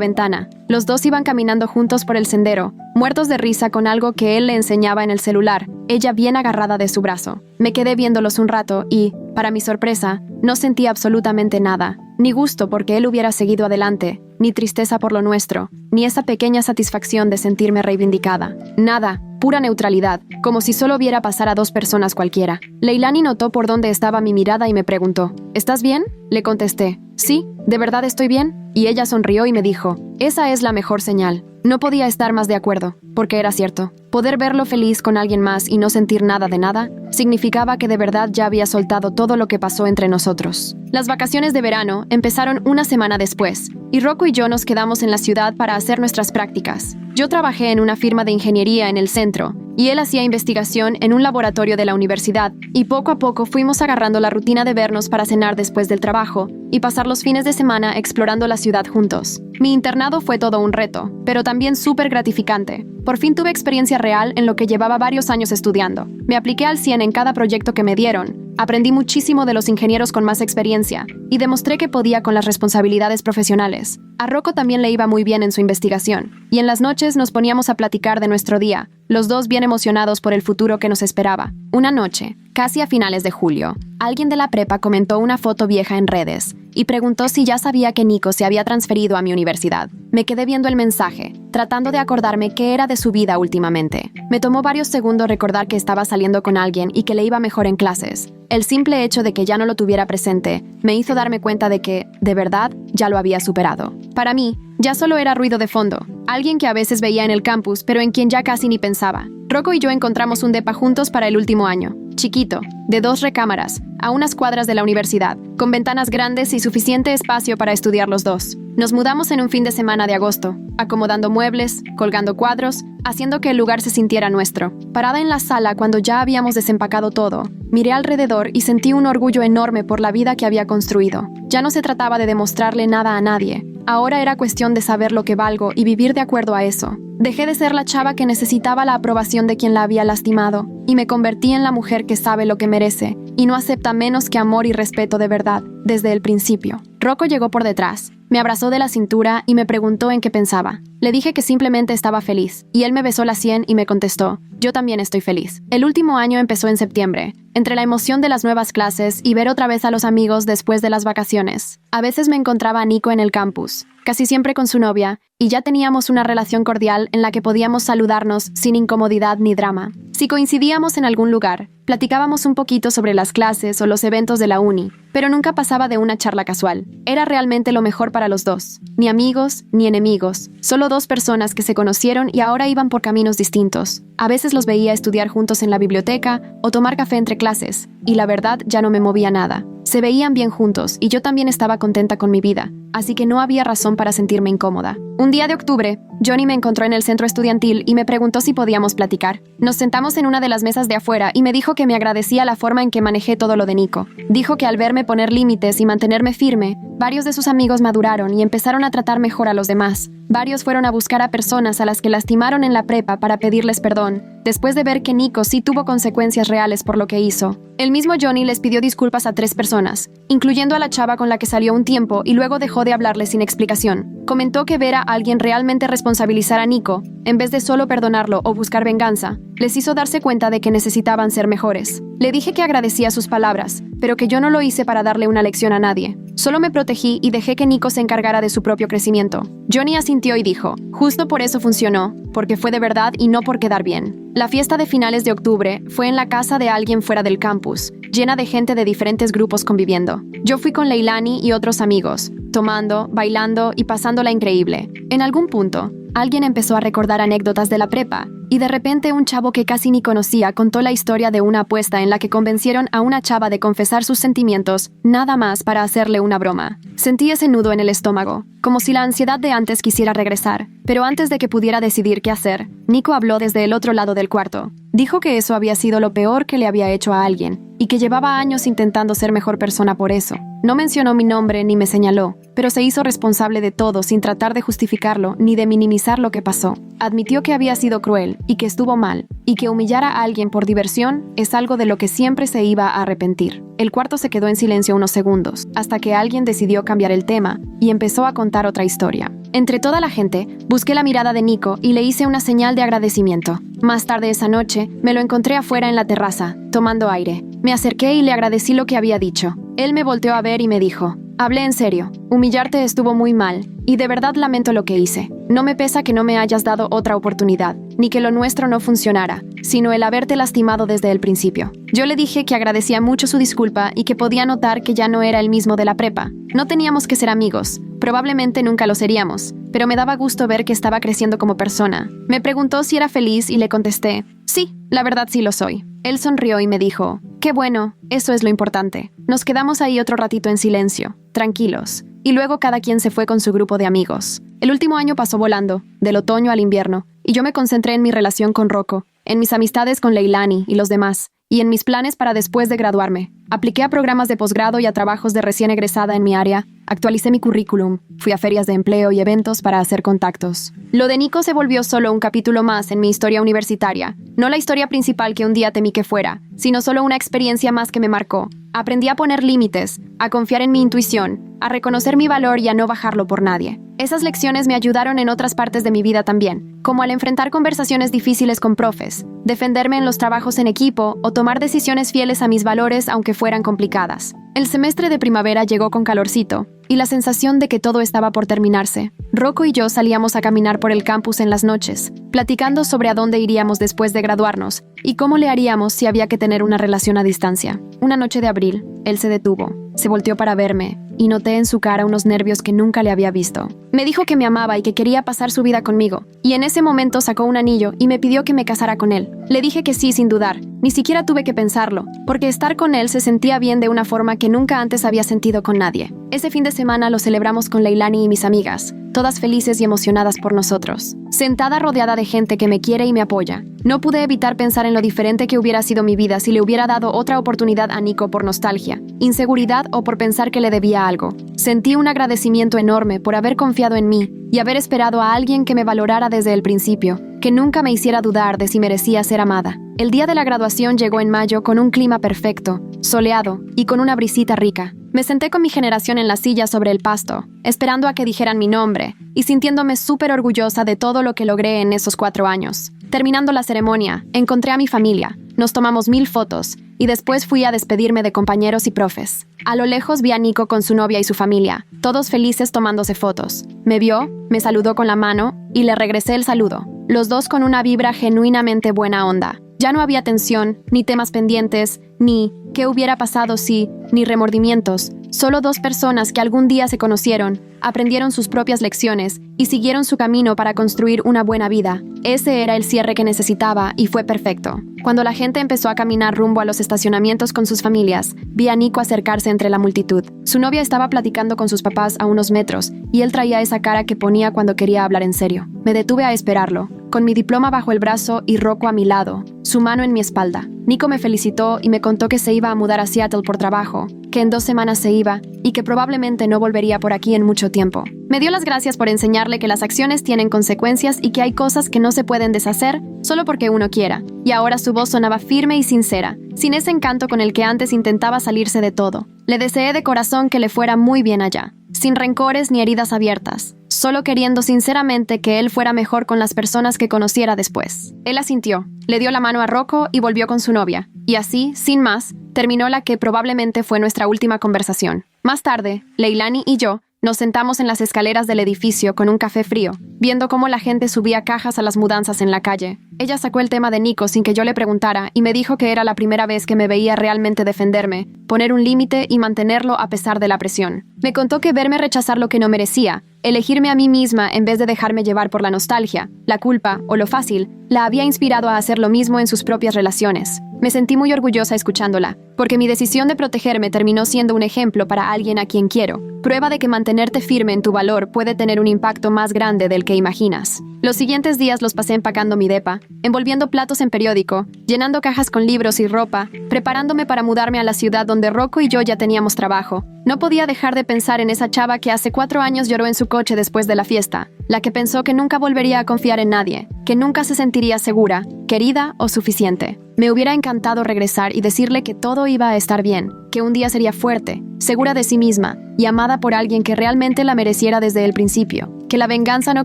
ventana. Los dos iban caminando juntos por el sendero, muertos de risa con algo que él le enseñaba en el celular, ella bien agarrada de su brazo. Me quedé viéndolos un rato y, para mi sorpresa, no sentí absolutamente nada. Ni gusto porque él hubiera seguido adelante, ni tristeza por lo nuestro, ni esa pequeña satisfacción de sentirme reivindicada. Nada, pura neutralidad, como si solo viera pasar a dos personas cualquiera. Leilani notó por dónde estaba mi mirada y me preguntó, ¿estás bien? Le contesté, sí, ¿de verdad estoy bien? Y ella sonrió y me dijo, esa es la mejor señal. No podía estar más de acuerdo, porque era cierto. Poder verlo feliz con alguien más y no sentir nada de nada, significaba que de verdad ya había soltado todo lo que pasó entre nosotros. Las vacaciones de verano empezaron una semana después, y Rocco y yo nos quedamos en la ciudad para hacer nuestras prácticas. Yo trabajé en una firma de ingeniería en el centro, y él hacía investigación en un laboratorio de la universidad, y poco a poco fuimos agarrando la rutina de vernos para cenar después del trabajo y pasar los fines de semana explorando la ciudad juntos. Mi internado fue todo un reto, pero también súper gratificante. Por fin tuve experiencia real en lo que llevaba varios años estudiando. Me apliqué al 100 en cada proyecto que me dieron. Aprendí muchísimo de los ingenieros con más experiencia y demostré que podía con las responsabilidades profesionales. A Rocco también le iba muy bien en su investigación, y en las noches nos poníamos a platicar de nuestro día, los dos bien emocionados por el futuro que nos esperaba. Una noche, casi a finales de julio, alguien de la prepa comentó una foto vieja en redes y preguntó si ya sabía que Nico se había transferido a mi universidad. Me quedé viendo el mensaje, tratando de acordarme qué era de su vida últimamente. Me tomó varios segundos recordar que estaba saliendo con alguien y que le iba mejor en clases. El simple hecho de que ya no lo tuviera presente me hizo darme cuenta de que, de verdad, ya lo había superado. Para mí, ya solo era ruido de fondo, alguien que a veces veía en el campus, pero en quien ya casi ni pensaba. Rocco y yo encontramos un depa juntos para el último año, chiquito, de 2 recámaras, a unas cuadras de la universidad, con ventanas grandes y suficiente espacio para estudiar los dos. Nos mudamos en un fin de semana de agosto, acomodando muebles, colgando cuadros, haciendo que el lugar se sintiera nuestro. Parada en la sala cuando ya habíamos desempacado todo, miré alrededor y sentí un orgullo enorme por la vida que había construido. Ya no se trataba de demostrarle nada a nadie. Ahora era cuestión de saber lo que valgo y vivir de acuerdo a eso. Dejé de ser la chava que necesitaba la aprobación de quien la había lastimado y me convertí en la mujer que sabe lo que merece y no acepta menos que amor y respeto de verdad, desde el principio. Rocco llegó por detrás, me abrazó de la cintura y me preguntó en qué pensaba. Le dije que simplemente estaba feliz, y él me besó la sien y me contestó, yo también estoy feliz. El último año empezó en septiembre, entre la emoción de las nuevas clases y ver otra vez a los amigos después de las vacaciones. A veces me encontraba a Nico en el campus, casi siempre con su novia, y ya teníamos una relación cordial en la que podíamos saludarnos sin incomodidad ni drama. Si coincidíamos en algún lugar, platicábamos un poquito sobre las clases o los eventos de la uni, pero nunca pasaba de una charla casual. Era realmente lo mejor para los dos. Ni amigos, ni enemigos. Solo 2 personas que se conocieron y ahora iban por caminos distintos. A veces los veía estudiar juntos en la biblioteca o tomar café entre clases, y la verdad ya no me movía nada. Se veían bien juntos y yo también estaba contenta con mi vida, así que no había razón para sentirme incómoda. Un día de octubre, Johnny me encontró en el centro estudiantil y me preguntó si podíamos platicar. Nos sentamos en una de las mesas de afuera y me dijo que me agradecía la forma en que manejé todo lo de Nico. Dijo que al verme poner límites y mantenerme firme, varios de sus amigos maduraron y empezaron a tratar mejor a los demás. Varios fueron a buscar a personas a las que lastimaron en la prepa para pedirles perdón, después de ver que Nico sí tuvo consecuencias reales por lo que hizo. El mismo Johnny les pidió disculpas a 3 personas, incluyendo a la chava con la que salió un tiempo y luego dejó de hablarle sin explicación. Comentó que ver a alguien realmente responsabilizar a Nico, en vez de solo perdonarlo o buscar venganza, les hizo darse cuenta de que necesitaban ser mejores. Le dije que agradecía sus palabras, pero que yo no lo hice para darle una lección a nadie. Solo me protegí y dejé que Nico se encargara de su propio crecimiento. Johnny asintió y dijo, justo por eso funcionó, porque fue de verdad y no por quedar bien. La fiesta de finales de octubre fue en la casa de alguien fuera del campus, llena de gente de diferentes grupos conviviendo. Yo fui con Leilani y otros amigos. tomando, bailando y pasándola increíble. En algún punto, alguien empezó a recordar anécdotas de la prepa, y de repente un chavo que casi ni conocía contó la historia de una apuesta en la que convencieron a una chava de confesar sus sentimientos, nada más para hacerle una broma. Sentí ese nudo en el estómago, como si la ansiedad de antes quisiera regresar, pero antes de que pudiera decidir qué hacer, Nico habló desde el otro lado del cuarto. Dijo que eso había sido lo peor que le había hecho a alguien, y que llevaba años intentando ser mejor persona por eso. No mencionó mi nombre ni me señaló, pero se hizo responsable de todo sin tratar de justificarlo ni de minimizar lo que pasó. Admitió que había sido cruel y que estuvo mal, y que humillar a alguien por diversión es algo de lo que siempre se iba a arrepentir. El cuarto se quedó en silencio unos segundos, hasta que alguien decidió cambiar el tema y empezó a contar otra historia. Entre toda la gente, busqué la mirada de Nico y le hice una señal de agradecimiento. Más tarde esa noche, me lo encontré afuera en la terraza, tomando aire. Me acerqué y le agradecí lo que había dicho. Él me volteó a ver y me dijo: hablé en serio, humillarte estuvo muy mal, y de verdad lamento lo que hice. No me pesa que no me hayas dado otra oportunidad, ni que lo nuestro no funcionara, sino el haberte lastimado desde el principio. Yo le dije que agradecía mucho su disculpa y que podía notar que ya no era el mismo de la prepa. No teníamos que ser amigos, probablemente nunca lo seríamos, pero me daba gusto ver que estaba creciendo como persona. Me preguntó si era feliz y le contesté: sí, la verdad sí lo soy. Él sonrió y me dijo: qué bueno, eso es lo importante. Nos quedamos ahí otro ratito en silencio, tranquilos, y luego cada quien se fue con su grupo de amigos. El último año pasó volando, del otoño al invierno, y yo me concentré en mi relación con Rocco, en mis amistades con Leilani y los demás, y en mis planes para después de graduarme. Apliqué a programas de posgrado y a trabajos de recién egresada en mi área, actualicé mi currículum, fui a ferias de empleo y eventos para hacer contactos. Lo de Nico se volvió solo un capítulo más en mi historia universitaria, no la historia principal que un día temí que fuera, sino solo una experiencia más que me marcó. Aprendí a poner límites, a confiar en mi intuición, a reconocer mi valor y a no bajarlo por nadie. Esas lecciones me ayudaron en otras partes de mi vida también, como al enfrentar conversaciones difíciles con profes, defenderme en los trabajos en equipo o tomar decisiones fieles a mis valores aunque fueran complicadas. El semestre de primavera llegó con calorcito, y la sensación de que todo estaba por terminarse. Rocco y yo salíamos a caminar por el campus en las noches, platicando sobre a dónde iríamos después de graduarnos y cómo le haríamos si había que tener una relación a distancia. Una noche de abril, él se detuvo, se volteó para verme y noté en su cara unos nervios que nunca le había visto. Me dijo que me amaba y que quería pasar su vida conmigo, y en ese momento sacó un anillo y me pidió que me casara con él. Le dije que sí sin dudar, ni siquiera tuve que pensarlo, porque estar con él se sentía bien de una forma que nunca antes había sentido con nadie. Ese fin de semana lo celebramos con Leilani y mis amigas, todas felices y emocionadas por nosotros. Sentada rodeada de gente que me quiere y me apoya, no pude evitar pensar en lo diferente que hubiera sido mi vida si le hubiera dado otra oportunidad a Nico por nostalgia, inseguridad o por pensar que le debía algo. Sentí un agradecimiento enorme por haber confiado en mí y haber esperado a alguien que me valorara desde el principio, que nunca me hiciera dudar de si merecía ser amada. El día de la graduación llegó en mayo con un clima perfecto, soleado y con una brisita rica. Me senté con mi generación en la silla sobre el pasto, esperando a que dijeran mi nombre y sintiéndome súper orgullosa de todo lo que logré en esos 4 años. Terminando la ceremonia, encontré a mi familia, nos tomamos 1000 fotos y después fui a despedirme de compañeros y profes. A lo lejos vi a Nico con su novia y su familia, todos felices tomándose fotos. Me vio, me saludó con la mano y le regresé el saludo, los dos con una vibra genuinamente buena onda. Ya no había tensión, ni temas pendientes, ni qué hubiera pasado si, ni remordimientos. Solo 2 personas que algún día se conocieron, aprendieron sus propias lecciones y siguieron su camino para construir una buena vida. Ese era el cierre que necesitaba y fue perfecto. Cuando la gente empezó a caminar rumbo a los estacionamientos con sus familias, vi a Nico acercarse entre la multitud. Su novia estaba platicando con sus papás a unos metros y él traía esa cara que ponía cuando quería hablar en serio. Me detuve a esperarlo, con mi diploma bajo el brazo y Rocco a mi lado, su mano en mi espalda. Nico me felicitó y me contó que se iba a mudar a Seattle por trabajo, que en 2 semanas se iba y que probablemente no volvería por aquí en mucho tiempo. Me dio las gracias por enseñarle que las acciones tienen consecuencias y que hay cosas que no se pueden deshacer solo porque uno quiera. Y ahora su voz sonaba firme y sincera, sin ese encanto con el que antes intentaba salirse de todo. Le deseé de corazón que le fuera muy bien allá, sin rencores ni heridas abiertas, solo queriendo sinceramente que él fuera mejor con las personas que conociera después. Él asintió, le dio la mano a Rocco y volvió con su novia. Y así, sin más, terminó la que probablemente fue nuestra última conversación. Más tarde, Leilani y yo Nos sentamos en las escaleras del edificio con un café frío, viendo cómo la gente subía cajas a las mudanzas en la calle. Ella sacó el tema de Nico sin que yo le preguntara y me dijo que era la primera vez que me veía realmente defenderme, poner un límite y mantenerlo a pesar de la presión. Me contó que verme rechazar lo que no merecía, elegirme a mí misma en vez de dejarme llevar por la nostalgia, la culpa o lo fácil, la había inspirado a hacer lo mismo en sus propias relaciones. Me sentí muy orgullosa escuchándola, porque mi decisión de protegerme terminó siendo un ejemplo para alguien a quien quiero, prueba de que mantenerte firme en tu valor puede tener un impacto más grande del que imaginas. Los siguientes días los pasé empacando mi depa, envolviendo platos en periódico, llenando cajas con libros y ropa, preparándome para mudarme a la ciudad donde Rocco y yo ya teníamos trabajo. No podía dejar de pensar en esa chava que hace 4 años lloró en su coche después de la fiesta, la que pensó que nunca volvería a confiar en nadie, que nunca se sentiría segura, querida o suficiente. Me hubiera encantado regresar y decirle que todo iba a estar bien, que un día sería fuerte, segura de sí misma y amada por alguien que realmente la mereciera desde el principio, que la venganza no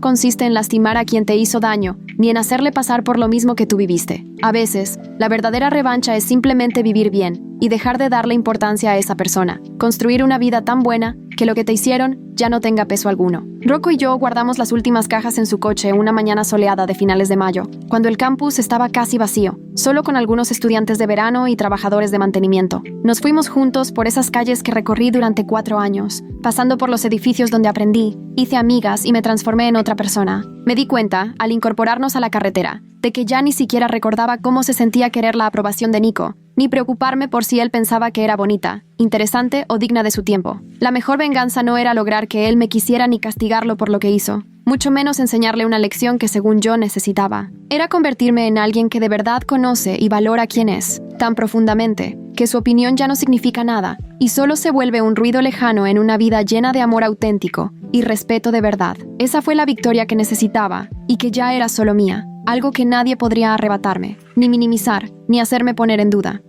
consiste en lastimar a quien te hizo daño, ni en hacerle pasar por lo mismo que tú viviste. A veces, la verdadera revancha es simplemente vivir bien y dejar de darle importancia a esa persona, construir una vida tan buena que lo que te hicieron ya no tenga peso alguno. Rocco y yo guardamos las últimas cajas en su coche una mañana soleada de finales de mayo, cuando el campus estaba casi vacío, solo con algunos estudiantes de verano y trabajadores de mantenimiento. Nos fuimos juntos por esas calles que recorrí durante 4 años, pasando por los edificios donde aprendí, hice amigas y me transformé en otra persona. Me di cuenta, al incorporarnos a la carretera, de que ya ni siquiera recordaba cómo se sentía querer la aprobación de Nico, ni preocuparme por si él pensaba que era bonita, interesante o digna de su tiempo. La mejor venganza no era lograr que él me quisiera ni castigarlo por lo que hizo, mucho menos enseñarle una lección que según yo necesitaba. Era convertirme en alguien que de verdad conoce y valora quién es, tan profundamente, que su opinión ya no significa nada, y solo se vuelve un ruido lejano en una vida llena de amor auténtico y respeto de verdad. Esa fue la victoria que necesitaba, y que ya era solo mía, algo que nadie podría arrebatarme, ni minimizar, ni hacerme poner en duda.